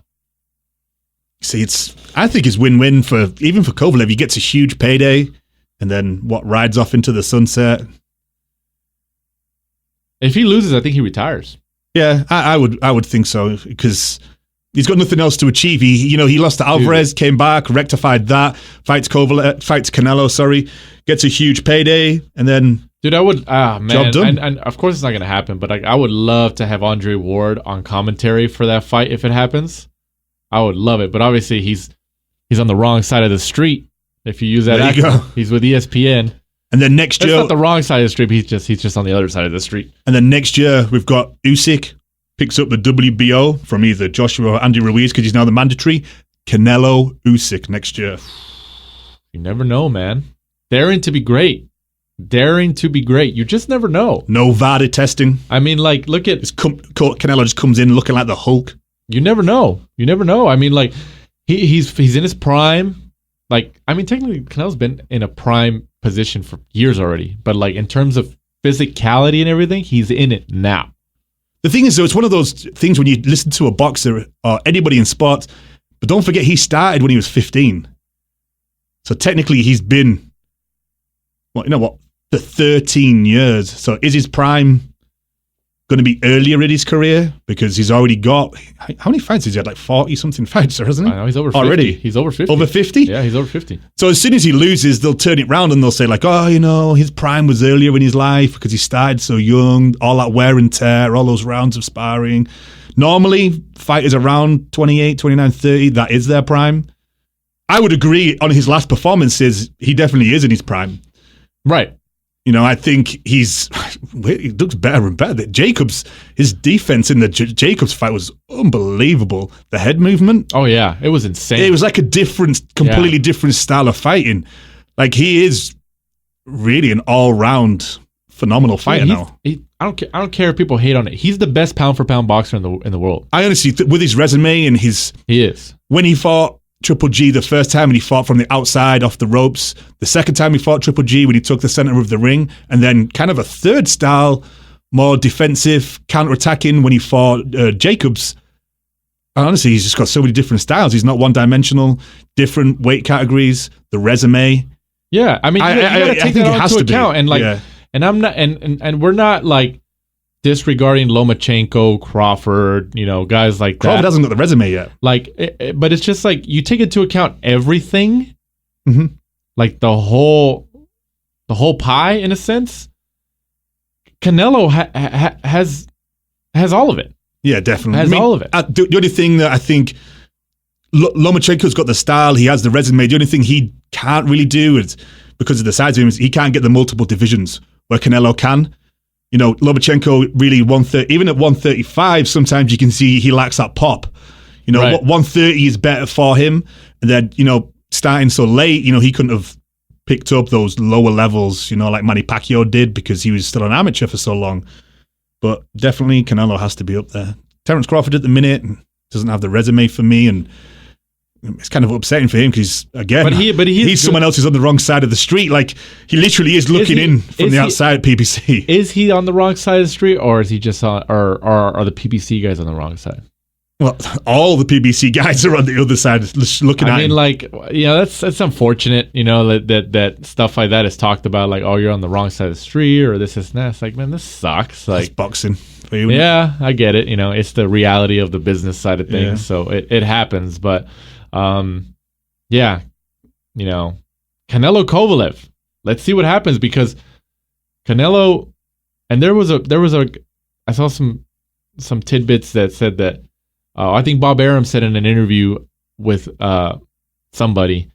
See, I think it's win-win for Kovalev. He gets a huge payday, and then rides off into the sunset. If he loses, I think he retires. Yeah, I would think so, because he's got nothing else to achieve. He lost to Alvarez, came back, rectified that, fights Canelo, gets a huge payday, and then dude, I would man, job done. And of course it's not gonna happen, but I would love to have Andre Ward on commentary for that fight if it happens. I would love it, but obviously he's on the wrong side of the street. If you use that, there you go. He's with ESPN. And then next year, that's not the wrong side of the street. He's just on the other side of the street. And then next year we've got Usyk picks up the WBO from either Joshua or Andy Ruiz because he's now the mandatory. Canelo Usyk next year. You never know, man. Daring to be great. You just never know. No VADA testing. I mean, like, look at Canelo just comes in looking like the Hulk. You never know. I mean, like, he's in his prime. Like, I mean, technically, Canelo's been in a prime position for years already. But, like, in terms of physicality and everything, he's in it now. The thing is, though, it's one of those things when you listen to a boxer or anybody in sports, but don't forget he started when he was 15. So technically, he's been, for 13 years. So is his prime going to be earlier in his career? Because he's already got, how many fights has he had? Like 40-something fights, hasn't he? I know, he's over 50. Already? He's over 50. Over 50? Yeah, he's over 50. So as soon as he loses, they'll turn it around and they'll say like, his prime was earlier in his life because he started so young, all that wear and tear, all those rounds of sparring. Normally, fighters around 28, 29, 30, that is their prime. I would agree on his last performances, he definitely is in his prime. Right. I think he looks better and better. His defense in the Jacobs fight was unbelievable. The head movement. Oh, yeah. It was insane. It was like a completely different style of fighting. Like, he is really an all-round phenomenal fighter now. I don't care if people hate on it. He's the best pound-for-pound boxer in the world. I honestly, with his resume and he is. When he fought Triple G the first time, and he fought from the outside off the ropes. The second time he fought Triple G, when he took the center of the ring, and then kind of a third style, more defensive, counter-attacking when he fought Jacobs. And honestly, he's just got so many different styles. He's not one-dimensional, different weight categories, the resume. Yeah, I mean, you got to take that into account. And like, yeah. And I'm not, and we're not like disregarding Lomachenko, Crawford, guys like that. Crawford hasn't got the resume yet. Like, but it's just like you take into account everything, like the whole pie in a sense. Canelo has all of it. Yeah, definitely. Has all of it. The only thing that I think Lomachenko's got the style, he has the resume. The only thing he can't really do is because of the size of him, is he can't get the multiple divisions where Canelo can. Lomachenko really 130, even at 135, sometimes you can see he lacks that pop. Right. 130 is better for him. And then, starting so late, he couldn't have picked up those lower levels, like Manny Pacquiao did because he was still an amateur for so long. But definitely Canelo has to be up there. Terence Crawford at the minute doesn't have the resume for me, and it's kind of upsetting for him because he's someone else who's on the wrong side of the street. Like, he literally is looking in from the outside at PBC. Is he on the wrong side of the street, or is he just on, or are the PBC guys on the wrong side? Well, all the PBC guys are on the other side looking at him. That's unfortunate, that stuff like that is talked about, like, oh, you're on the wrong side of the street, or this and that. It's like, man, this sucks. Like, that's boxing for you. Yeah, I get it. It's the reality of the business side of things, so it happens. But, Canelo Kovalev. Let's see what happens, because Canelo, and there was I saw some tidbits that said that, I think Bob Arum said in an interview with somebody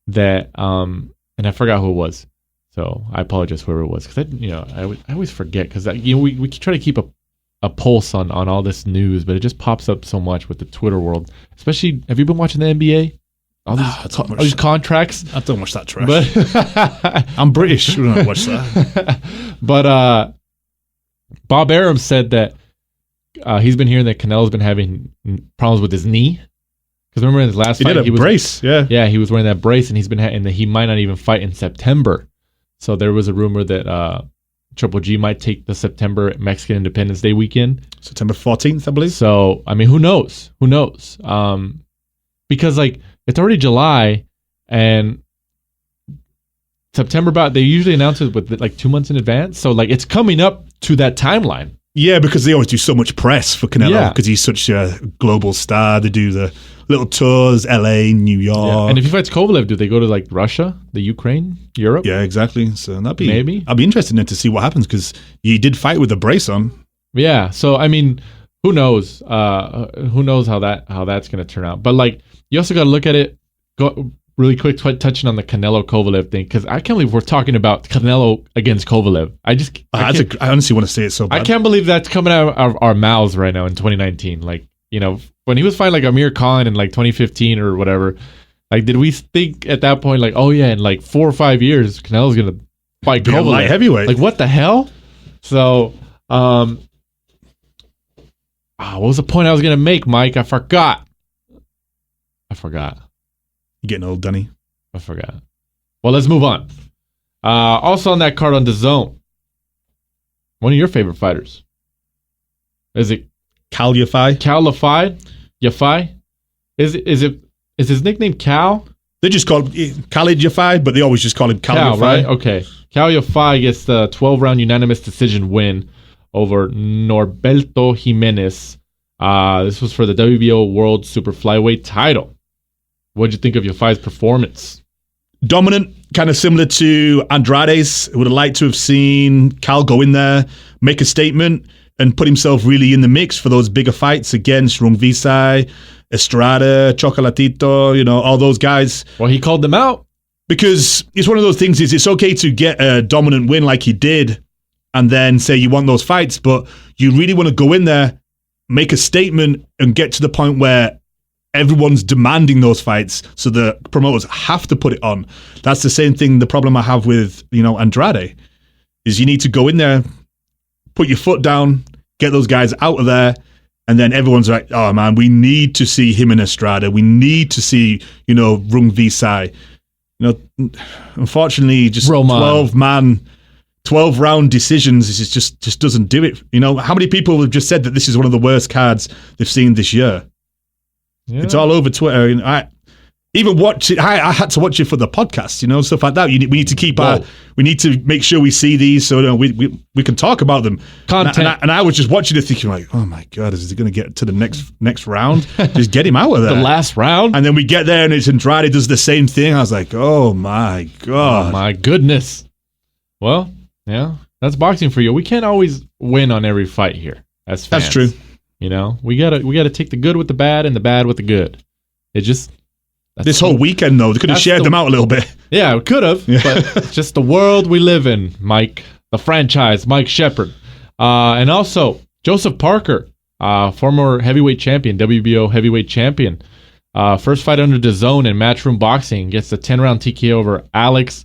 that, and I forgot who it was, so I apologize whoever it was, because I always forget, because we try to keep a pulse on all this news, but it just pops up so much with the Twitter world. Especially, have you been watching the NBA? All these contracts. I don't watch that trash. But I'm British. We don't watch that. But Bob Arum said that he's been hearing that Canelo's been having problems with his knee, Because remember in his last fight, he was brace. Yeah, he was wearing that brace, and and he might not even fight in September. So there was a rumor that Triple G might take the September Mexican Independence Day weekend, September 14th, I believe. So I mean, who knows? Who knows? Because like it's already July, and September they usually announce it with like 2 months in advance. So like it's coming up to that timeline. Yeah, because they always do so much press for Canelo because he's such a global star. They do the little tours, LA, New York. Yeah. And if he fights Kovalev, do they go to like Russia, the Ukraine, Europe? Yeah, exactly. So that'd be maybe. I'll be interested in to see what happens because he did fight with a brace on. Yeah. So I mean, who knows? Who knows how that's going to turn out? But like, you also got to look at it. Go really quick, touching on the Canelo Kovalev thing because I can't believe we're talking about Canelo against Kovalev. I honestly want to say it so bad. I can't believe that's coming out of our mouths right now in 2019. Like, you know, when he was fighting like Amir Khan in like 2015 or whatever, like, did we think at that point like, oh yeah, in like 4 or 5 years, Canelo's gonna fight Kovalev, light heavyweight? Like, what the hell? So, what was the point I was gonna make, Mike? I forgot. You're getting old, Danny. I forgot. Well, let's move on. Also on that card on DAZN, one of your favorite fighters. Is it Cal Yafai? Cal Yafai? Is his nickname Cal? They just call him Khalid Yafai, but they always just call him Cal Yafai. Right? Okay. Cal Yafai gets the 12-round unanimous decision win over Norberto Jimenez. This was for the WBO World Super Flyweight title. What did you think of Yafai's performance? Dominant, kind of similar to Andrade's. Would have liked to have seen Cal go in there, make a statement, and put himself really in the mix for those bigger fights against Rungvisai, Estrada, Chocolatito, you know, all those guys. Well, he called them out. Because it's one of those things, it's okay to get a dominant win like he did and then say you want those fights, but you really want to go in there, make a statement, and get to the point where everyone's demanding those fights, so the promoters have to put it on. That's the same thing, the problem I have with, you know, Andrade, is you need to go in there, put your foot down, get those guys out of there, and then everyone's like, oh man, we need to see him in Estrada. We need to see, you know, Rungvisai. You know, unfortunately, just 12-round decisions is just doesn't do it. You know, how many people have just said that this is one of the worst cards they've seen this year? Yeah. It's all over Twitter. And I even watch it. I had to watch it for the podcast, you know, stuff like that. We need to keep we need to make sure we see these so, you know, we can talk about them. Content. And I was just watching it thinking like, oh my God, is he going to get to the next round? Just get him out of there. The last round. And then we get there and it's Andrade does the same thing. I was like, oh my God. Oh my goodness. Well, yeah, that's boxing for you. We can't always win on every fight here as fans. That's true. You know, we gotta take the good with the bad and the bad with the good. It just this whole weekend though, they could have shared them out a little bit. Yeah, we could have, but it's just the world we live in, Mike. The franchise, Mike Shepard, and also Joseph Parker, former heavyweight champion, WBO heavyweight champion, first fight under DAZN in Matchroom Boxing, gets the 10-round TKO over Alex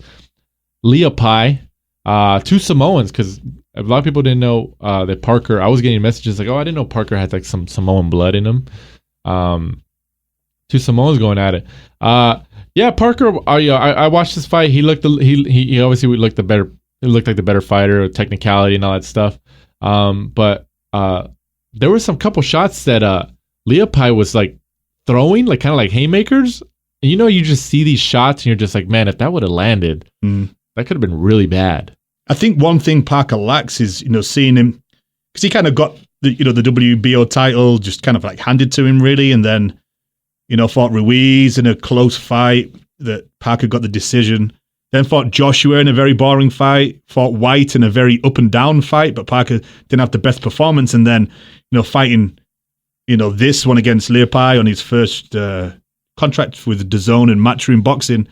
Leopai. Two Samoans, because a lot of people didn't know that Parker. I was getting messages like, "Oh, I didn't know Parker had like some Samoan blood in him." Two Samoans going at it. Yeah, Parker. I watched this fight. He obviously looked the better. He looked like the better fighter, technicality and all that stuff. But there were some couple shots that Leopai was like throwing, like kind of like haymakers. And you know, you just see these shots and you're just like, man, if that would have landed, that could have been really bad. I think one thing Parker lacks is, you know, seeing him, because he kind of got the WBO title just kind of like handed to him really, and then, you know, fought Ruiz in a close fight that Parker got the decision, then fought Joshua in a very boring fight, fought White in a very up and down fight, but Parker didn't have the best performance, and then, you know, fighting, you know, this one against Leopai on his first contract with DAZN and Matchroom Boxing.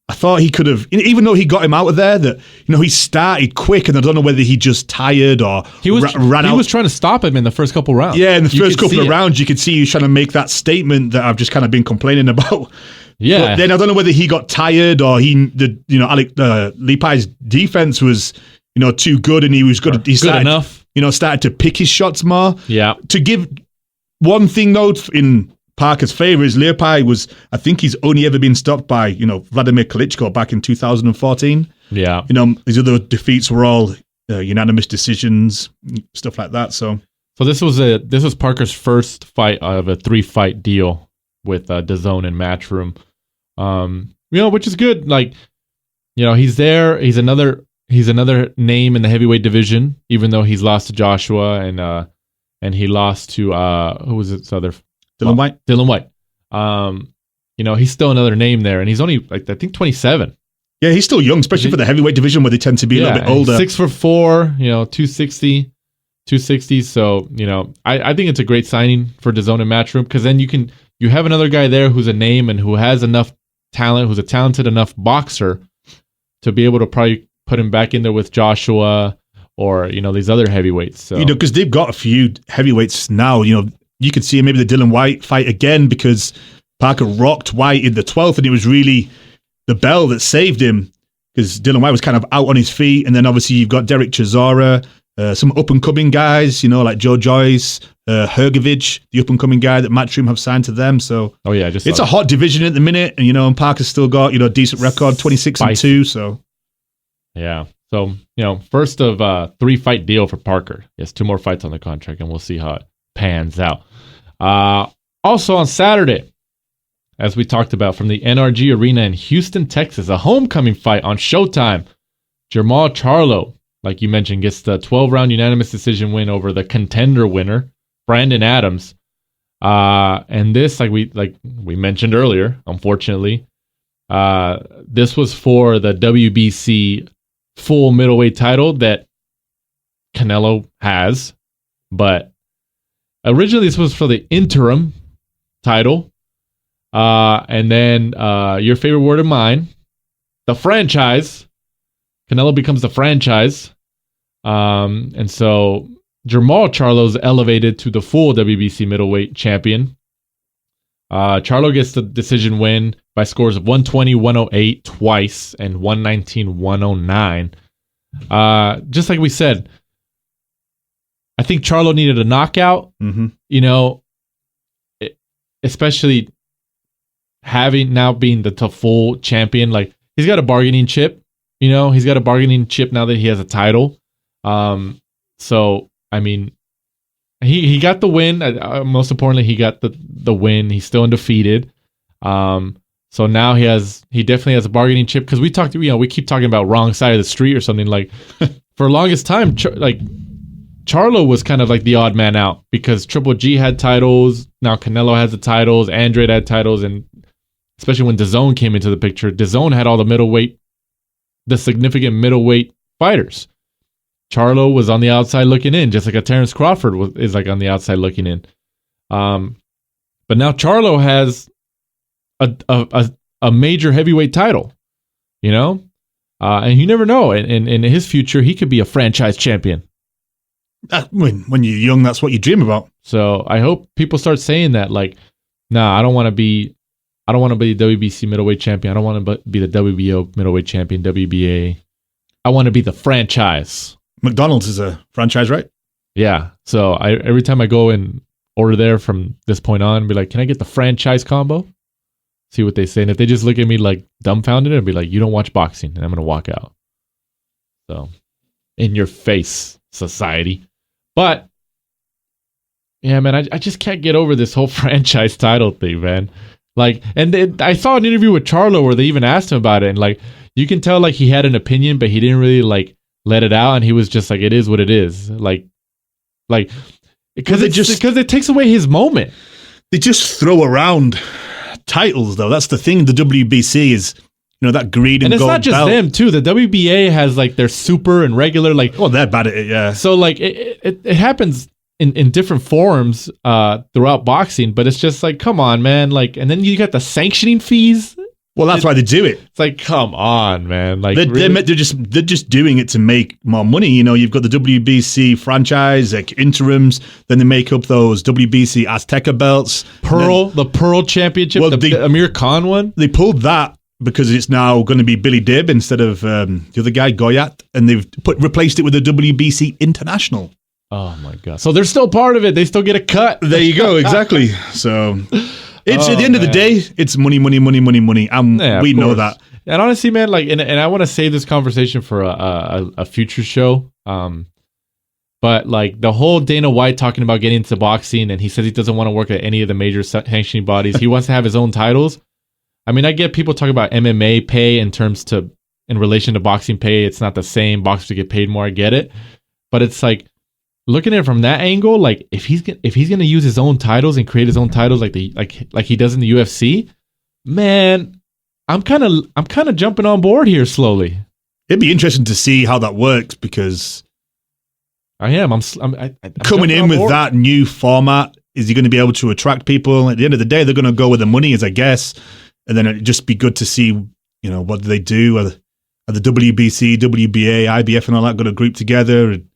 I thought he could have, even though he got him out of there, that, you know, he started quick, and I don't know whether he just tired or ran out. He was trying to stop him in the first couple rounds. Yeah, in the first couple of rounds, you could see he was trying to make that statement that I've just kind of been complaining about. Yeah. But then I don't know whether he got tired or Leopai's defense was, you know, too good, and he was good. He started, enough. You know, started to pick his shots more. Yeah. To give one thing though in Parker's favor is Leopai I think he's only ever been stopped by, Vladimir Klitschko back in 2014. Yeah. His other defeats were all unanimous decisions, stuff like that. So this was Parker's first fight of a 3-fight deal with DAZN and Matchroom. Which is good. Like, he's there. He's another name in the heavyweight division, even though he's lost to Joshua and he lost to who was it? Dylan White. Dylan White. He's still another name there, and he's only I think 27. Yeah, he's still young, especially for the heavyweight division where they tend to be a little bit older. 6'4", 260. So, I think it's a great signing for DAZN and Matchroom, because then you have another guy there who's a name and who has enough talent, who's a talented enough boxer to be able to probably put him back in there with Joshua or, these other heavyweights. So, because they've got a few heavyweights now, you could see maybe the Dylan White fight again, because Parker rocked White in the 12th, and it was really the bell that saved him, because Dylan White was kind of out on his feet. And then obviously you've got Derek Chisora, some up-and-coming guys, like Joe Joyce, Hergovich, the up-and-coming guy that Matchroom have signed to them. So it's a hot division at the minute, and and Parker's still got a decent record, 26-2. So yeah, so first of 3-fight deal for Parker. Yes, 2 more fights on the contract, and we'll see how it pans out. Also on Saturday, as we talked about, from the NRG Arena in Houston, Texas, a homecoming fight on Showtime. Jermall Charlo, like you mentioned, gets the 12-round unanimous decision win over the contender winner, Brandon Adams. And this, like we mentioned earlier, unfortunately, this was for the WBC full middleweight title that Canelo has, but originally this was for the interim title. And then your favorite word of mine, the franchise. Canelo becomes the franchise. And so Jermall Charlo's elevated to the full WBC middleweight champion. Charlo gets the decision win by scores of 120-108 twice and 119-109. Just like we said, I think Charlo needed a knockout. Mm-hmm. Especially having now being the full champion, like he's got a bargaining chip, he's got a bargaining chip now that he has a title. So, I mean, he got the win. Most importantly, he got the win. He's still undefeated. So now he definitely has a bargaining chip, because we keep talking about wrong side of the street or something. Like for the longest time, Charlo was kind of like the odd man out, because Triple G had titles. Now Canelo has the titles. Andrade had titles, and especially when DAZN came into the picture, DAZN had all the significant middleweight fighters. Charlo was on the outside looking in, just like a Terrence Crawford is like on the outside looking in. But now Charlo has a major heavyweight title, and you never know. In his future, he could be a franchise champion. When you're young, that's what you dream about. So I hope people start saying that, like, nah, I don't want to be the WBC middleweight champion. I don't want to be the WBO middleweight champion, WBA. I want to be the franchise. McDonald's is a franchise, right? Yeah. So every time I go and order there from this point on, be like, can I get the franchise combo? See what they say. And if they just look at me like dumbfounded, I'd be like, you don't watch boxing. And I'm going to walk out. So in your face, society. But yeah, man, I just can't get over this whole franchise title thing, man. Like, and I saw an interview with Charlo where they even asked him about it, and like, you can tell like he had an opinion, but he didn't really like let it out, and he was just like, it is what it is. Like because it takes away his moment. They just throw around titles, though. That's the thing. The WBC is, that greed and it's gold not just belt. them too. The WBA has like their super and regular, like, well, they're bad at it, yeah. So like it happens in different forms throughout boxing, but it's just like, come on, man. Like, and then you got the sanctioning fees. Well, that's why they do it. It's like, come on, man. Like, they're just doing it to make more money. You've got the WBC franchise, like interims. Then they make up those WBC Azteca belts. The Pearl Championship, the Amir Khan one. They pulled that because it's now going to be Billy Dib instead of the other guy, Goyat, and they've replaced it with the WBC International. Oh my god! So they're still part of it. They still get a cut. There you go. Exactly. So, It's at the end of the day, it's money, money, money, money, money, and we know that. And honestly, man, like, and I want to save this conversation for a future show. But like the whole Dana White talking about getting into boxing, and he says he doesn't want to work at any of the major sanctioning bodies. He wants to have his own titles. I mean, I get people talking about MMA pay in relation to boxing pay. It's not the same. Boxers get paid more. I get it, but it's like looking at it from that angle. Like if he's gonna use his own titles and create his own titles like he does in the UFC, man. I'm kind of jumping on board here slowly. It'd be interesting to see how that works because I am. I'm coming in with that new format. Is he going to be able to attract people? At the end of the day, they're going to go where the money is, I guess. And then it'd just be good to see, what do they do? Are the WBC, WBA, IBF, and all that going to group together? And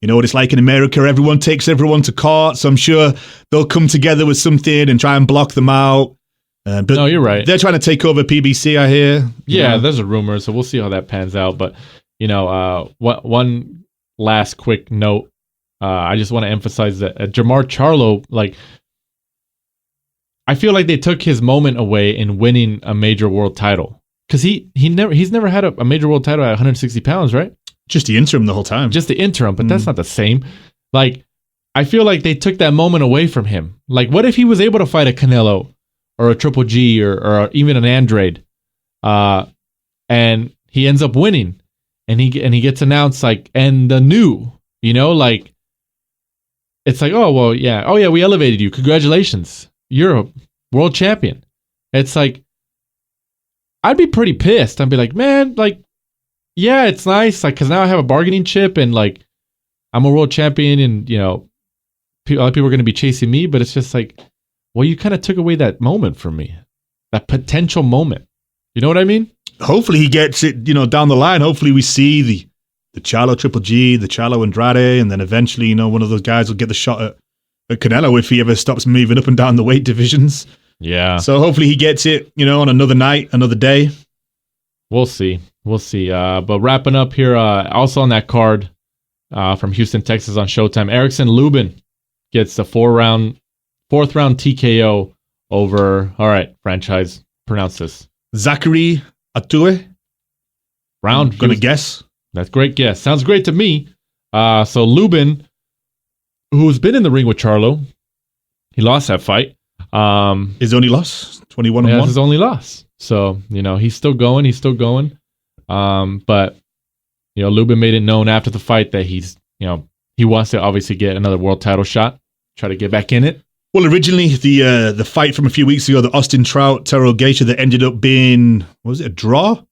you know what it's like in America? Everyone takes everyone to court. So I'm sure they'll come together with something and try and block them out. But no, you're right. They're trying to take over PBC, I hear. Yeah, there's a rumor, so we'll see how that pans out. But, one last quick note. I just want to emphasize that Jamar Charlo, like, I feel like they took his moment away in winning a major world title. Because he's never had a major world title at 160 pounds, right? Just the interim the whole time. Just the interim, but that's not the same. Like, I feel like they took that moment away from him. Like, what if he was able to fight a Canelo or a Triple G or even an Andrade, and he ends up winning, and he gets announced like, and the new, like, it's like, oh yeah, we elevated you, congratulations, you're a world champion. It's like, I'd be pretty pissed. I'd be like, man, like, yeah, it's nice, like, because now I have a bargaining chip, and like, I'm a world champion, and a lot of people are going to be chasing me, but it's just like, well, you kind of took away that moment from me, that potential moment. You know what I mean? Hopefully he gets it, down the line. Hopefully we see the Charlo Triple G, the Charlo Andrade, and then eventually, one of those guys will get the shot at Canelo if he ever stops moving up and down the weight divisions. Yeah. So hopefully he gets it, on another night, another day. We'll see. But wrapping up here, also on that card from Houston, Texas on Showtime, Erickson Lubin gets the fourth round TKO over, all right, franchise, pronounce this. Zachary Atue? I'm gonna guess. That's a great guess. Sounds great to me. So Lubin, who's been in the ring with Charlo, he lost that fight. His only loss? 21-1? His only loss. So, he's still going. But, Lubin made it known after the fight that he's, he wants to obviously get another world title shot, try to get back in it. Well, originally, the fight from a few weeks ago, the Austin Trout, Terrell Gaethje, that ended up being, what was it, a draw?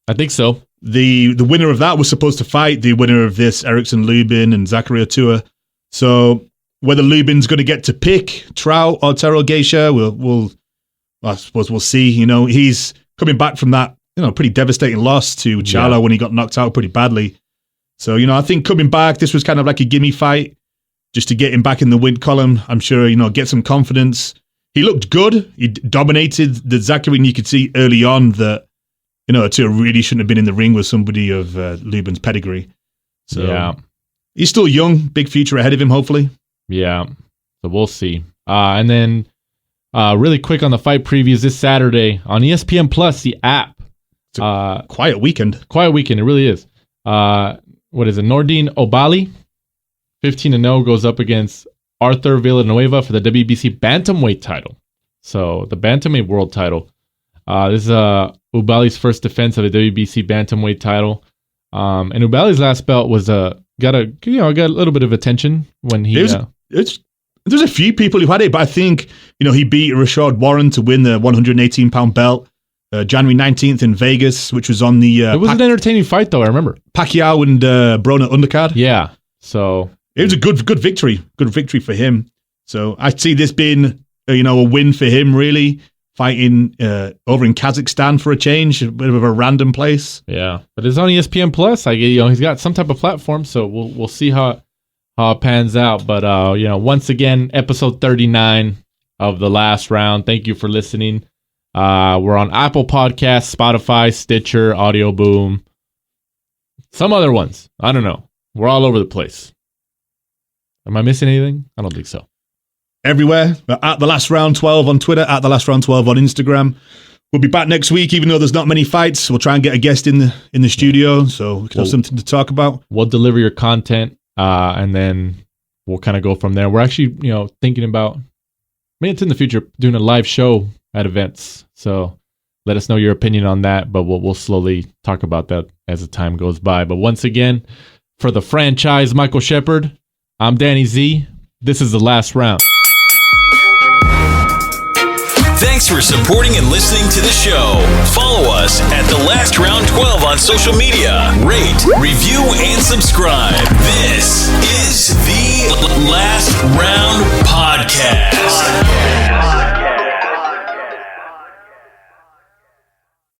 I think so. The winner of that was supposed to fight the winner of this, Erickson Lubin and Zachary Atue. So whether Lubin's going to get to pick Trout or Terrell Gaethje, I suppose we'll see. He's coming back from that, pretty devastating loss to Charlo when he got knocked out pretty badly. So, I think coming back, this was kind of like a gimme fight just to get him back in the win column. I'm sure, get some confidence. He looked good. He dominated the Zachary, and you could see early on that, Atue really shouldn't have been in the ring with somebody of Lubin's pedigree. So yeah. He's still young, big future ahead of him, hopefully. Yeah, so we'll see. And then really quick on the fight previews this Saturday on ESPN Plus, the app. It's a quiet weekend. Quiet weekend, it really is. What is it? Nordine Obali, 15-0, goes up against Arthur Villanueva for the WBC Bantamweight title. So the Bantamweight world title. This is Ubali's first defense of the WBC Bantamweight title. And Ubali's last belt was got a little bit of attention when he. There's a few people who had it, but I think he beat Rashad Warren to win the 118-pound belt January 19th in Vegas, which was on the. It was an entertaining fight, though. I remember Pacquiao and Broner undercard. Yeah, so it was a good victory. Good victory for him. So I see this being a win for him, really. Fighting over in Kazakhstan for a change, a bit of a random place. Yeah, but it's on ESPN Plus. He's got some type of platform, so we'll see how it pans out. But once again, episode 39 of The Last Round. Thank you for listening. We're on Apple Podcasts, Spotify, Stitcher, Audio Boom, some other ones. I don't know. We're all over the place. Am I missing anything? I don't think so. everywhere. At The Last Round 12 on Twitter, at The Last Round 12 on Instagram. We'll be back next week, even though there's not many fights. We'll try and get a guest in the studio so we can have something to talk about. We'll deliver your content, and then we'll kind of go from there. We're actually, thinking about, maybe it's in the future, doing a live show at events. So let us know your opinion on that, but we'll slowly talk about that as the time goes by. But once again, for the franchise, Michael Shepard, I'm Danny Z. This is The Last Round. Thanks for supporting and listening to the show. Follow us at The Last Round 12 on social media. Rate, review, and subscribe. This is The Last Round.